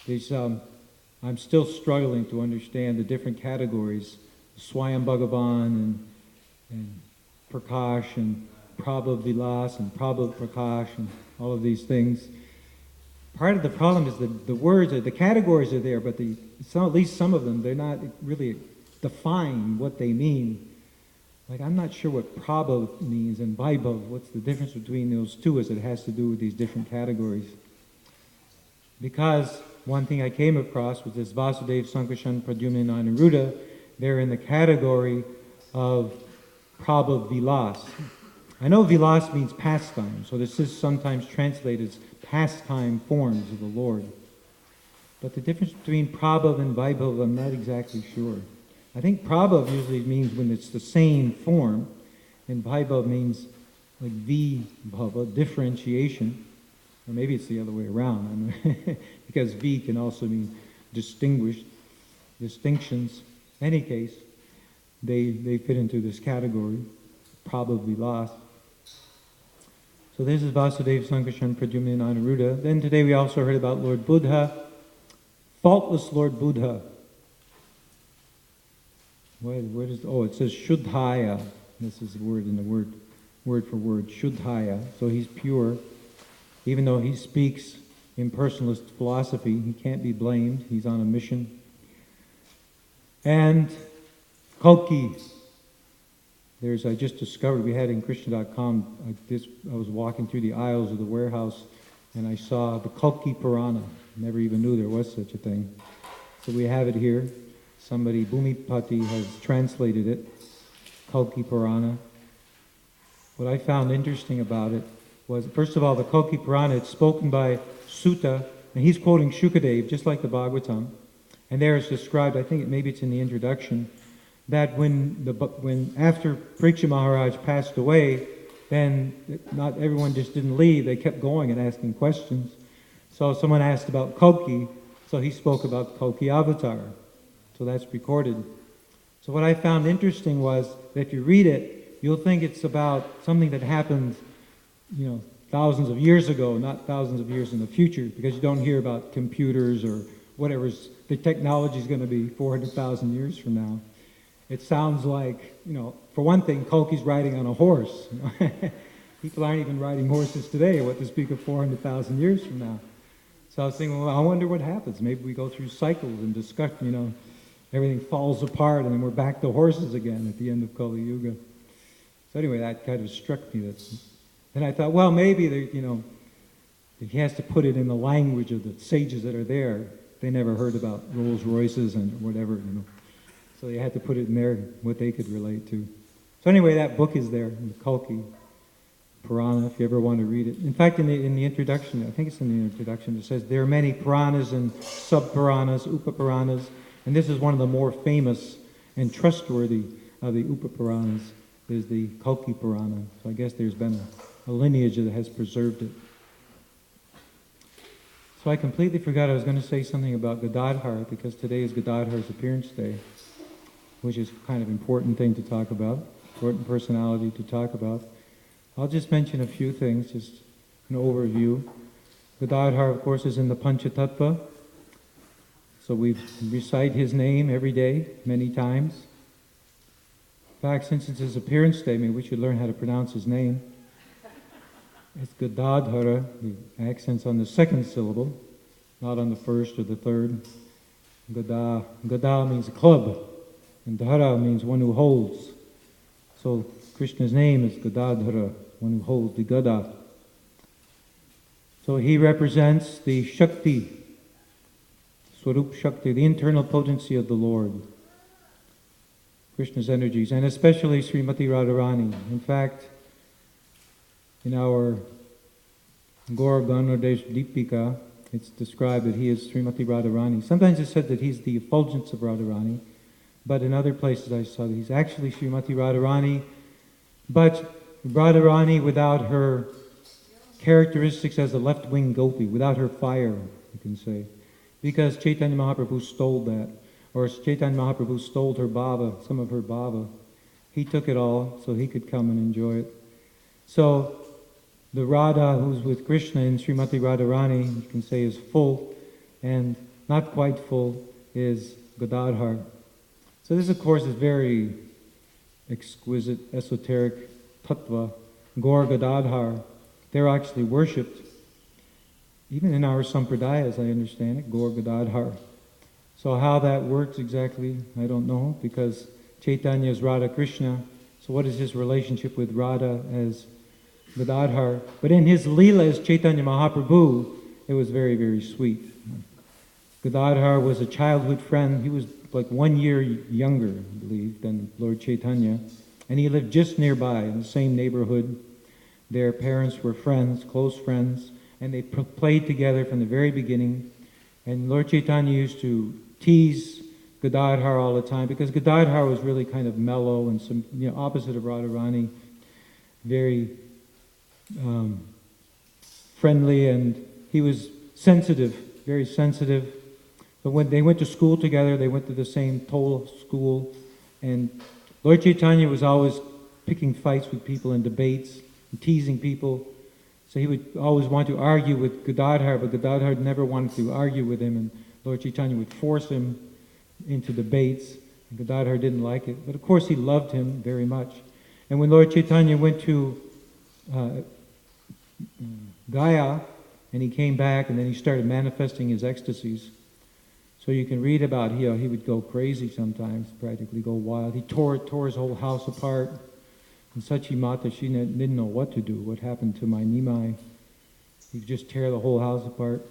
I'm still struggling to understand the different categories, Swayam Bhagavan and Prakash and Prabha Vilas and Prabha Prakash and all of these things. Part of the problem is that the words, the categories are there, but at least some of them, they're not really define what they mean. Like, I'm not sure what Prabha means and Vaibhav. What's the difference between those two as it has to do with these different categories? Because one thing I came across was this Vasudeva, Sankashan, Pradyumna, and Aniruddha. They're in the category of Prabha Vilas. I know Vilas means pastime, so this is sometimes translated as pastime forms of the Lord. But the difference between Prabhav and Vaibhav, I'm not exactly sure. I think Prabhav usually means when it's the same form, and Vaibhav means like V-bhava, differentiation. Or maybe it's the other way around, because V can also mean distinguished, distinctions. In any case, they fit into this category, Prabhav Vilas. So this is Vasudeva, Sankashan, Pradyumna, and Aniruddha. Then today we also heard about Lord Buddha, faultless Lord Buddha. It says Shuddhaya. This is the word in the word for word, Shuddhaya. So he's pure. Even though he speaks impersonalist philosophy, he can't be blamed. He's on a mission. And Kalki. I just discovered, we had in Krishna.com, I was walking through the aisles of the warehouse and I saw the Kalki Purana. Never even knew there was such a thing. So we have it here. Somebody, Bhumipati, has translated it, Kalki Purana. What I found interesting about it was, first of all, the Kalki Purana, it's spoken by Sutta, and he's quoting Shukadev, just like the Bhagavatam. And there it's described, I think maybe it's in the introduction, that when after Parikshit Maharaj passed away, then not everyone just didn't leave, they kept going and asking questions. So someone asked about Kalki, so he spoke about Kalki Avatar. So that's recorded. So what I found interesting was that if you read it, you'll think it's about something that happened, thousands of years ago, not thousands of years in the future, because you don't hear about computers or whatever the technology is going to be 400,000 years from now. It sounds like, for one thing, Kalki's riding on a horse. People aren't even riding horses today, what to speak of 400,000 years from now. So I was thinking, well, I wonder what happens. Maybe we go through cycles and discuss, everything falls apart and then we're back to horses again at the end of Kali Yuga. So anyway, that kind of struck me. Then I thought, well, maybe, he has to put it in the language of the sages that are there. They never heard about Rolls Royces and whatever, So they had to put it in there, what they could relate to. So anyway, that book is there, in the Kalki Purana, if you ever want to read it. In fact, in the introduction, I think it's in the introduction, it says there are many Puranas and sub-Puranas, Upa-Puranas, and this is one of the more famous and trustworthy of the Upa-Puranas, is the Kalki Purana. So I guess there's been a lineage that has preserved it. So I completely forgot I was going to say something about Gadadhar, because today is Gadadhar's appearance day, which is kind of important thing to talk about, important personality to talk about. I'll just mention a few things, just an overview. Gadadhar, of course, is in the Panchatattva, so we recite his name every day, many times. In fact, since it's his appearance day, maybe we should learn how to pronounce his name. It's Gadadhara, the accent's on the second syllable, not on the first or the third. Gada means club, and Dhara means one who holds. So Krishna's name is Gadadhara, one who holds the Gada. So he represents the Shakti, Swarup Shakti, the internal potency of the Lord. Krishna's energies, and especially Srimati Radharani. In fact, in our Gaur Ganodesh Deepika, it's described that he is Srimati Radharani. Sometimes it's said that he's the effulgence of Radharani, but in other places I saw that he's actually Srimati Radharani, but Radharani without her characteristics as a left-wing gopi, without her fire, you can say. Because Chaitanya Mahaprabhu stole that, or Chaitanya Mahaprabhu stole her bhava, some of her bhava. He took it all so he could come and enjoy it. So the Radha who's with Krishna in Srimati Radharani, you can say, is full, and not quite full is Gadadhar. So this, of course, is very exquisite, esoteric tattva. Gaur Gadadhar, they're actually worshipped. Even in our sampradayas, I understand it, Gaur Gadadhar. So how that works exactly, I don't know, because Chaitanya is Radha Krishna. So what is his relationship with Radha as Gadadhar? But in his Leela as Chaitanya Mahaprabhu, it was very, very sweet. Gadadhar was a childhood friend. He was like 1 year younger, I believe, than Lord Chaitanya. And he lived just nearby in the same neighborhood. Their parents were friends, close friends, and they played together from the very beginning. And Lord Chaitanya used to tease Gadadhar all the time, because Gadadhar was really kind of mellow and some, opposite of Radharani, very friendly, and he was sensitive, very sensitive. But when they went to school together, they went to the same Toll school, and Lord Chaitanya was always picking fights with people in debates, and teasing people. So he would always want to argue with Gadadhar, but Gadadhar never wanted to argue with him, and Lord Chaitanya would force him into debates. And Gadadhar didn't like it, but of course he loved him very much. And when Lord Chaitanya went to Gaya, and he came back, and then he started manifesting his ecstasies. So you can read about he would go crazy sometimes, practically go wild. He tore his whole house apart. And Sachi Mata, she didn't know what to do. What happened to my Nimai? He'd just tear the whole house apart.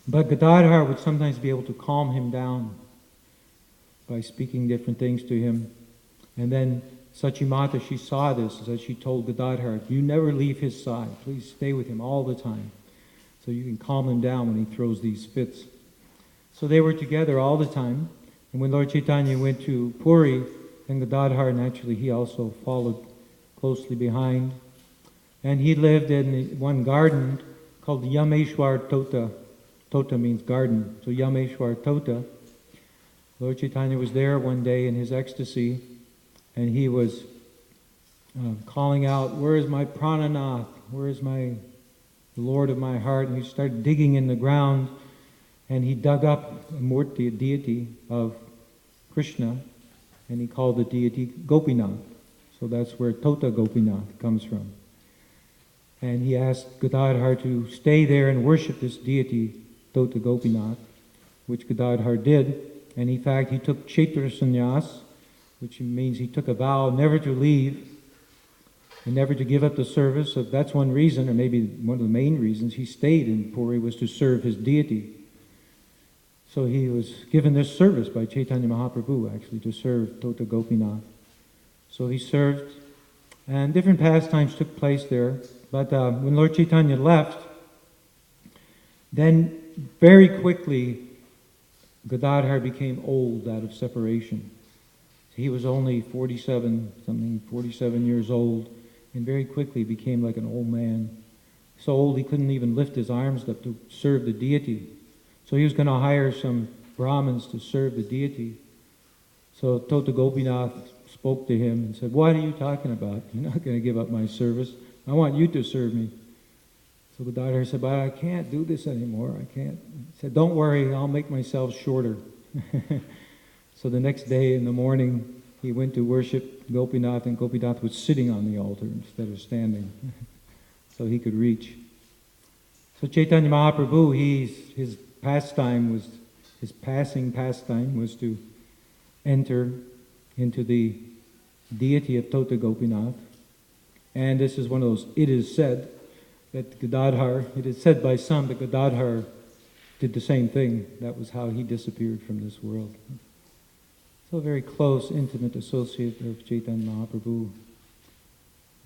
But Gadadhar would sometimes be able to calm him down by speaking different things to him. And then Sachi Mata, she saw this, so she told Gadadhar, you never leave his side. Please stay with him all the time, so you can calm him down when he throws these fits. So they were together all the time. And when Lord Chaitanya went to Puri, and Gadadhar, naturally, he also followed closely behind. And he lived in one garden called Yameshwar Tota. Tota means garden, so Yameshwar Tota. Lord Chaitanya was there one day in his ecstasy, and he was calling out, "Where is my Prananath? Where is the Lord of my heart?" And he started digging in the ground, and he dug up a murti, a deity of Krishna, and he called the deity Gopinath. So that's where Tota Gopinath comes from. And he asked Gadadhar to stay there and worship this deity, Tota Gopinath, which Gadadhar did. And in fact, he took Kshetra Sannyas, which means he took a vow never to leave and never to give up the service. So that's one reason, or maybe one of the main reasons, he stayed in Puri was to serve his deity. So he was given this service by Chaitanya Mahaprabhu, actually, to serve Tota Gopinath. So he served, and different pastimes took place there. But when Lord Chaitanya left, then very quickly Gadadhar became old out of separation. He was only 47 years old, and very quickly became like an old man. So old he couldn't even lift his arms up to serve the deity. So he was going to hire some Brahmins to serve the deity. So Tota Gopinath spoke to him and said, "What are you talking about? You're not going to give up my service. I want you to serve me." So Gadadhar said, "But I can't do this anymore. I can't." He said, "Don't worry, I'll make myself shorter." So the next day in the morning, he went to worship Gopinath, and Gopinath was sitting on the altar instead of standing, so he could reach. So Chaitanya Mahaprabhu, his passing pastime was to enter into the deity of Tota Gopinath. And this is one of those, it is said that Gadadhar, it is said by some that Gadadhar did the same thing. That was how he disappeared from this world. So a very close, intimate associate of Chaitanya Mahaprabhu,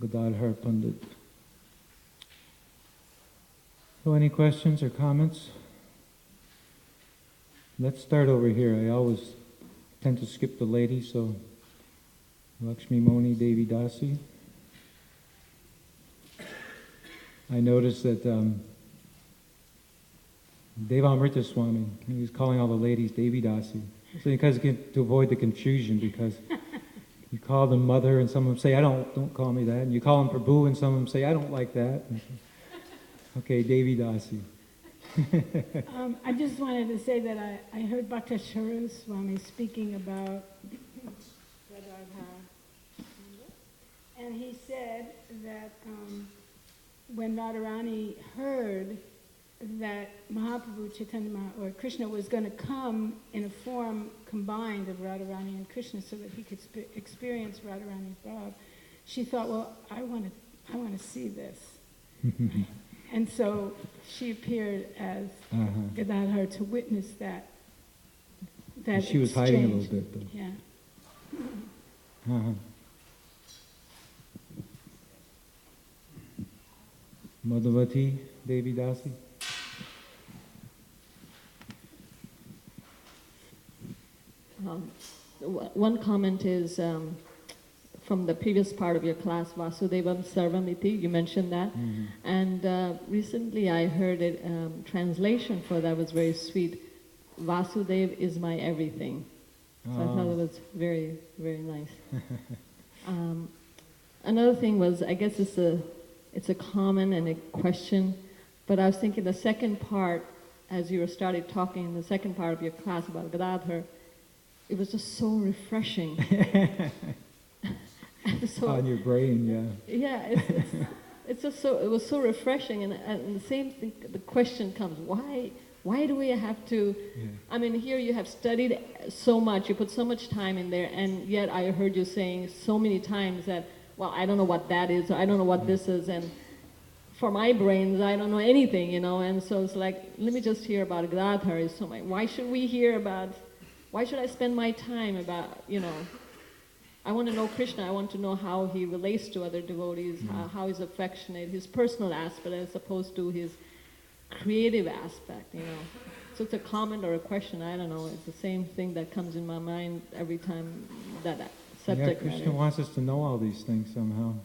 Gadadhar Pandit. So any questions or comments? Let's start over here. I always tend to skip the ladies, so Lakshmi Moni Devi Dasi. I noticed that Devamrita Swami, he was calling all the ladies Devi Dasi. So to avoid the confusion, because you call them mother and some of them say, don't call me that. And you call them Prabhu and some of them say, I don't like that. Okay, Devi Dasi. I just wanted to say that I heard Bhakta Sharu Swami speaking about Radharha, and he said that when Radharani heard that Mahaprabhu Chaitanya or Krishna was going to come in a form combined of Radharani and Krishna so that he could experience Radharani's bhav, she thought, well, I want to see this. And so she appeared as Gadadhar to witness that she was hiding a little bit, though. Yeah. Madhavati Devi Dasi. One comment is from the previous part of your class, Vasudevam Sarvamiti, you mentioned that. Mm-hmm. And recently I heard a translation for that was very sweet. Vasudev is my everything. So I thought it was very, very nice. Another thing was, I guess it's a comment and a question, but I was thinking the second part, as you started talking in the second part of your class about Gadadhar, it was just so refreshing. So, on your brain, yeah. Yeah, it's just so, it was so refreshing, and the same thing, the question comes, why do we have to, I mean, here you have studied so much, you put so much time in there, and yet I heard you saying so many times that, well, I don't know what that is, or I don't know what this is, and for my brains, I don't know anything, and so it's like, let me just hear about Gadadhar. So why should we hear about, why should I spend my time about, I want to know Krishna, I want to know how he relates to other devotees, how he's affectionate, his personal aspect as opposed to his creative aspect, So it's a comment or a question, I don't know, it's the same thing that comes in my mind every time that subject matter. Krishna wants us to know all these things somehow.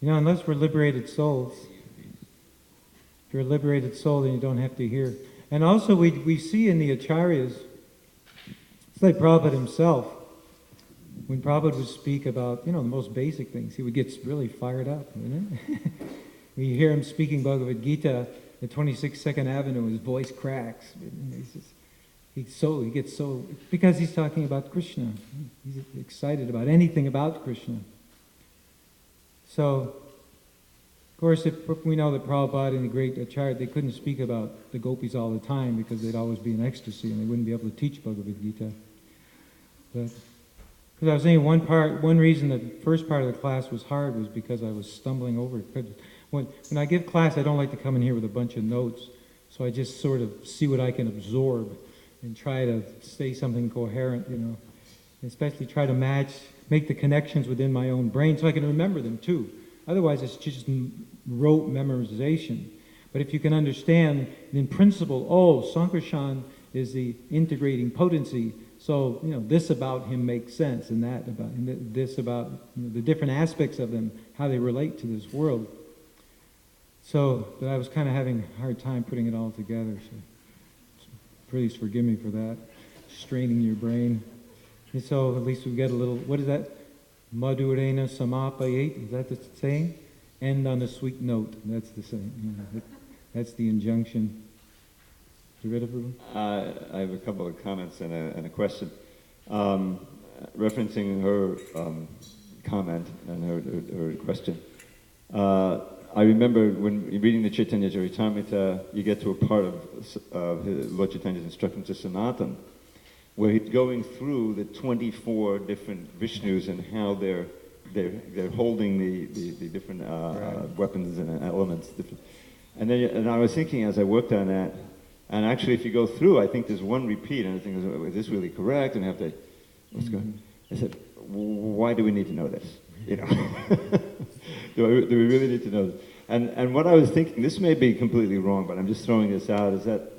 Unless we're liberated souls. If you're a liberated soul, then you don't have to hear. And also we see in the acharyas, It's like Prabhupada himself. When Prabhupada would speak about, the most basic things, he would get really fired up, wouldn't it? When you hear him speaking Bhagavad Gita at 26 Second Avenue, his voice cracks. He gets so, because he's talking about Krishna. He's excited about anything about Krishna. So, of course, we know that Prabhupada and the great Acharya, they couldn't speak about the gopis all the time because they'd always be in ecstasy and they wouldn't be able to teach Bhagavad Gita. But, because I was saying one reason the first part of the class was hard was because I was stumbling over it. When I give class, I don't like to come in here with a bunch of notes, so I just sort of see what I can absorb and try to say something coherent, especially try to make the connections within my own brain so I can remember them too. Otherwise, it's just rote memorization. But if you can understand, in principle, Sankarshan is the integrating potency. So, this about him makes sense, and that about, and this about the different aspects of them, how they relate to this world. So, but I was kind of having a hard time putting it all together. So, please forgive me for that, straining your brain. And so, at least we get a little. What is that? Madhurena samapayet. Is that the saying? End on a sweet note. That's the saying. That's the injunction. You ready for I have a couple of comments and a question. Referencing her comment and her question. I remember when reading the Chaitanya Charitamrita, you get to a part of Lord Chaitanya's instruction to Sanatan, where he's going through the 24 different Vishnus and how they're holding the different weapons and elements. And I was thinking as I worked on that, and actually if you go through, I think there's one repeat, and I think, is this really correct? And I have to, what's going? I said, why do we need to know this? Do we really need to know this? And what I was thinking, this may be completely wrong, but I'm just throwing this out, is that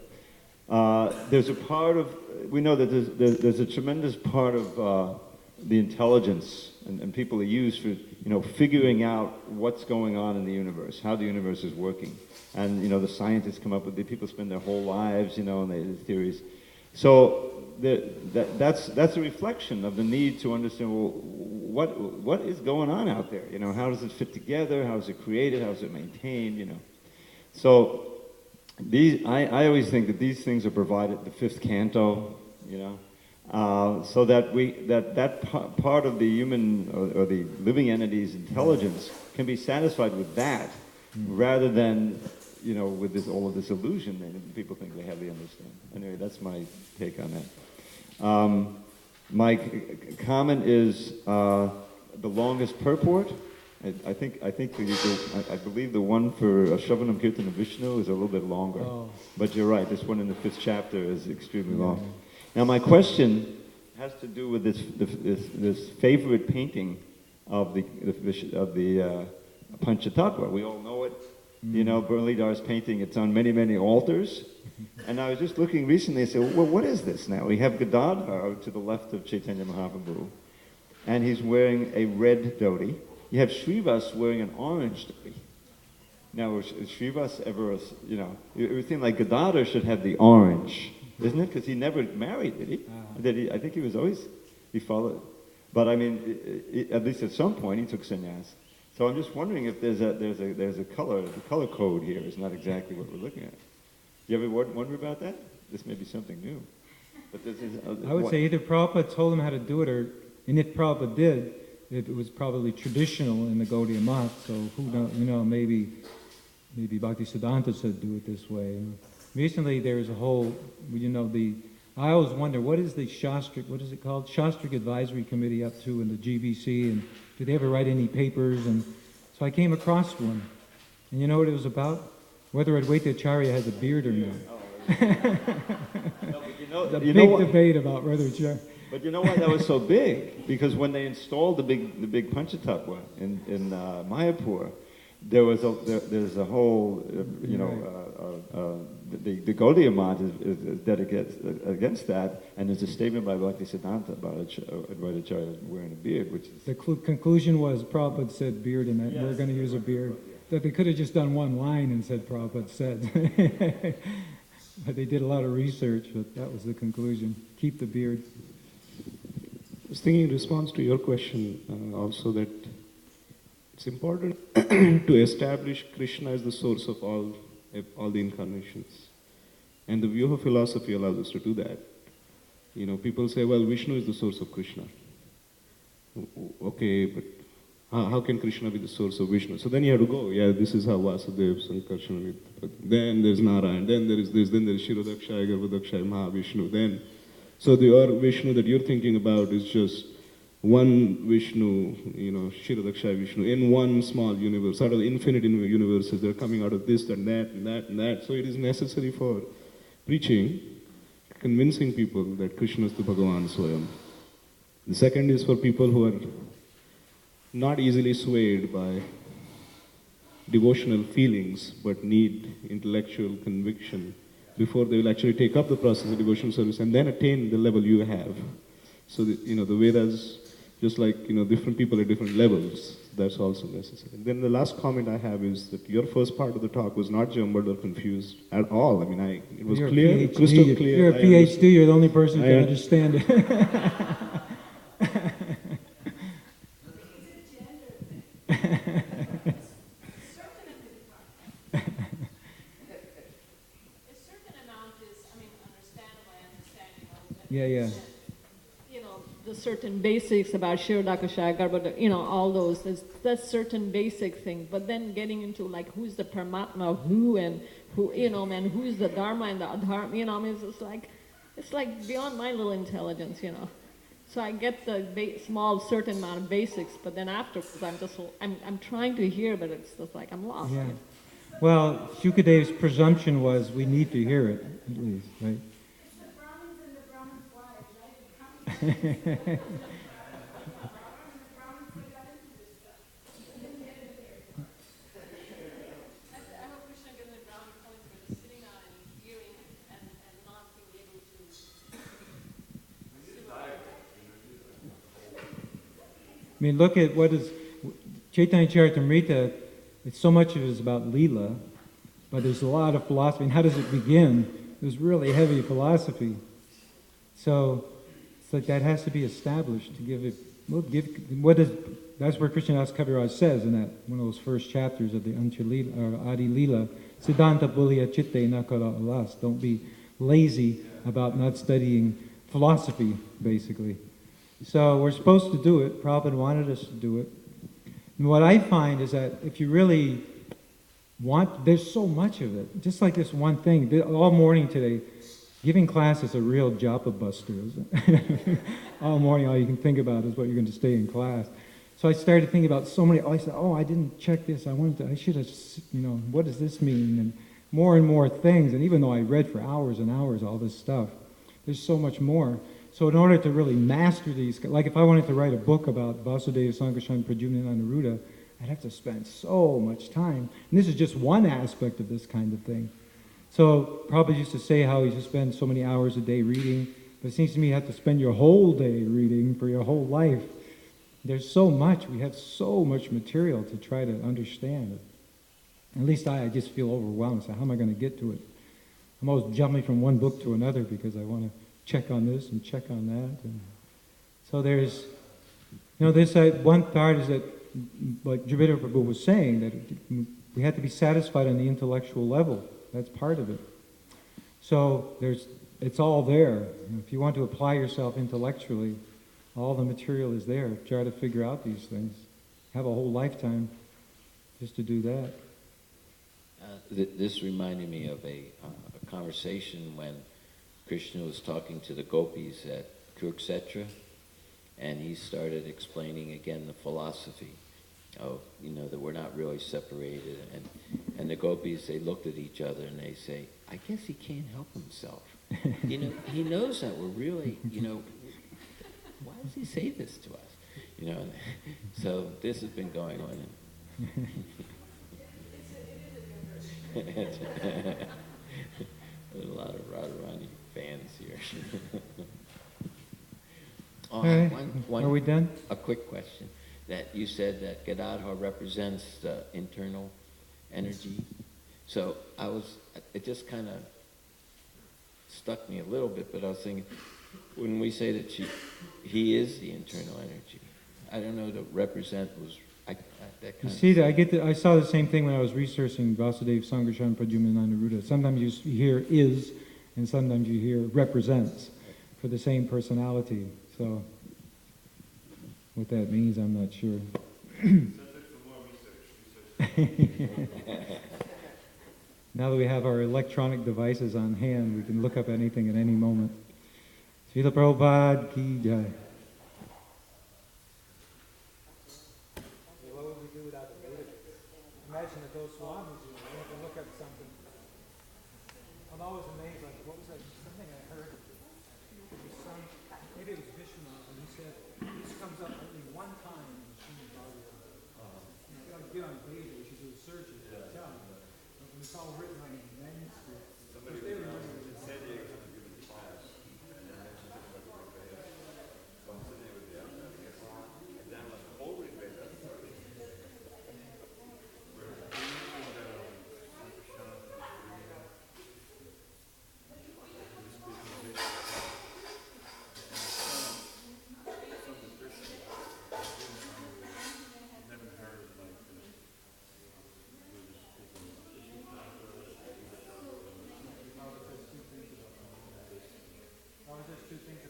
there's a part of, we know that there's a tremendous part of the intelligence and people are used for, figuring out what's going on in the universe, how the universe is working. And, the scientists come up with it, people spend their whole lives, and the theories. So that's a reflection of the need to understand, well, what is going on out there? How does it fit together? How is it created? How is it maintained? So I always think that these things are provided, the fifth canto, so that part of the human or the living entity's intelligence can be satisfied with that, rather than with all of this illusion that people think they have the understanding. Anyway, that's my take on that. My comment is the longest purport. I believe the one for Shravanam Kirtan of Vishnu is a little bit longer. Oh. But you're right, this one in the 5th chapter is extremely long. Now my question has to do with this favorite painting of the Panchatattva. We all know it. Muralidar's painting, it's on many, many altars. And I was just looking recently and said, well, what is this now? We have Gadadhar to the left of Chaitanya Mahaprabhu, and he's wearing a red dhoti. You have Srivas wearing an orange dhoti. Now, is Srivas ever, it would seem like Gadadhar should have the orange, isn't it? Because he never married, did he? I think he followed. But I mean, at least at some point, he took sannyas. So I'm just wondering if there's a color. The color code here is not exactly what we're looking at. Do you ever wonder about that? This may be something new. But this is. I would say either Prabhupada told him how to do it, and if Prabhupada did, it was probably traditional in the Gaudiya Math. So who knows? Maybe Bhaktisiddhanta said do it this way. Recently, there was a whole. I always wonder what is the Shastrik. What is it called? Shastrik Advisory Committee up to in the GBC and. Did they ever write any papers? And so I came across one. And you know what it was about? Whether Advaita Acharya has a beard or not. The big debate about whether Acharya. But you know why that was so big? Because when they installed the big Panchatattva in Mayapur, there's a whole, the Gaudiya Math is dedicated against that, and there's a statement by Bhaktisiddhanta about Advaita Acharya wearing a beard, which is... The conclusion was Prabhupada said beard, and that we're going to use a beard. That they could have just done one line and said Prabhupada said. But they did a lot of research, but that was the conclusion. Keep the beard. was thinking in response to your question also that it's important to establish Krishna as the source of all the incarnations. And the Vyuha philosophy allows us to do that. You know, people say, well, Vishnu is the source of Krishna. Okay, but how can Krishna be the source of Vishnu? So then you have to go, yeah, this is how Vasudeva, Sankarsana, then there's Narayan, then there is this, then there is Shirodakshaya, Garbhodakshaya, Mahavishnu, then. So the Vishnu that you're thinking about is just one Vishnu, you know, Shirodakshaya Vishnu, in one small universe, out of the infinite universes, they're coming out of this and that and that and that. So it is necessary for preaching, convincing people that Krishna is the Bhagavan Swayam. The second is for people who are not easily swayed by devotional feelings, but need intellectual conviction before they will actually take up the process of devotional service and then attain the level you have. So, the Vedas, just like, different people at different levels, that's also necessary. And then the last comment I have is that your first part of the talk was not jumbled or confused at all. I mean, it was clear, crystal clear. You're a PhD, you're the only person who can understand it. Yeah. The certain basics about Shirodakshaya, Garbhodakshaya, all those. That's certain basic thing. But then getting into like who's the Paramatma, who and who, who's the Dharma and the Adharma, it's like beyond my little intelligence, So I get the small certain amount of basics, but then afterwards I'm trying to hear, but it's just like I'm lost. Yeah. Well, Shukadeva's presumption was we need to hear it, at least, right? I hope Krishna gives a brownie point for the sitting out and hearing and not being able to. I mean, look at what is Chaitanya Charitamrita. It's so much of it is about Leela, but there's a lot of philosophy. And how does it begin? There's really heavy philosophy. So it's like that has to be established to give it. That's where Krishnadas Kaviraj says in that one of those first chapters of the Adi Leela, Siddhanta Bulya Chitte Nakara Alas. Don't be lazy about not studying philosophy, basically. So we're supposed to do it. Prabhupada wanted us to do it. And what I find is that if you really want, there's so much of it. Just like this one thing, all morning today, giving class is a real japa buster, isn't it? All morning, all you can think about is what you're going to stay in class. So I started thinking about so many, I said, I didn't check this, I should have, what does this mean? And more things, and even though I read for hours and hours all this stuff, there's so much more. So in order to really master these, like if I wanted to write a book about Vasudeva, Sankarshan, Pradyumna, and Anuruddha, I'd have to spend so much time. And this is just one aspect of this kind of thing. So Prabhupada used to say how he used to spend so many hours a day reading, but it seems to me you have to spend your whole day reading for your whole life. There's so much, we have so much material to try to understand it. At least I just feel overwhelmed. So how am I going to get to it? I'm always jumping from one book to another because I want to check on this and check on that. And so there's, this one part is that, like Jivita Prabhu was saying, that we have to be satisfied on the intellectual level. That's part of it. So it's all there. If you want to apply yourself intellectually, all the material is there. Try to figure out these things. Have a whole lifetime just to do that. This reminded me of a conversation when Krishna was talking to the gopis at Kurukshetra, and he started explaining again the philosophy of, that we're not really separated. And the gopis, they looked at each other and they say, I guess he can't help himself. He knows that we're really, why does he say this to us? So this has been going on. There's a lot of Radharani fans here. All right. Are we done? A quick question. That you said that Gadadhar represents the internal energy. So it just kind of stuck me a little bit, but I was thinking, when we say that he is the internal energy, I don't know, to represent was that kind You of see that I saw the same thing when I was researching Vasudeva Sankarshan Pradyumna. Sometimes you hear is, and sometimes you hear represents for the same personality. So what that means, I'm not sure. Now that we have our electronic devices on hand, we can look up anything at any moment. Srila Prabhupada ki jai. What would we do without the database? Imagine that those swamis, you can look up something. I'm always amazed, like, what was that? Something I heard. It was maybe it was Vishwanath, and he said, this comes up only one time in the Srimad Bhagavatam. You know, if you get on Veda, you should do a search and tell. But when it's all written on manuscript, somebody was in San Diego to give a class, and they mentioned something about the Veda. So I'm sitting there with the and then like, holy Veda. I was just two things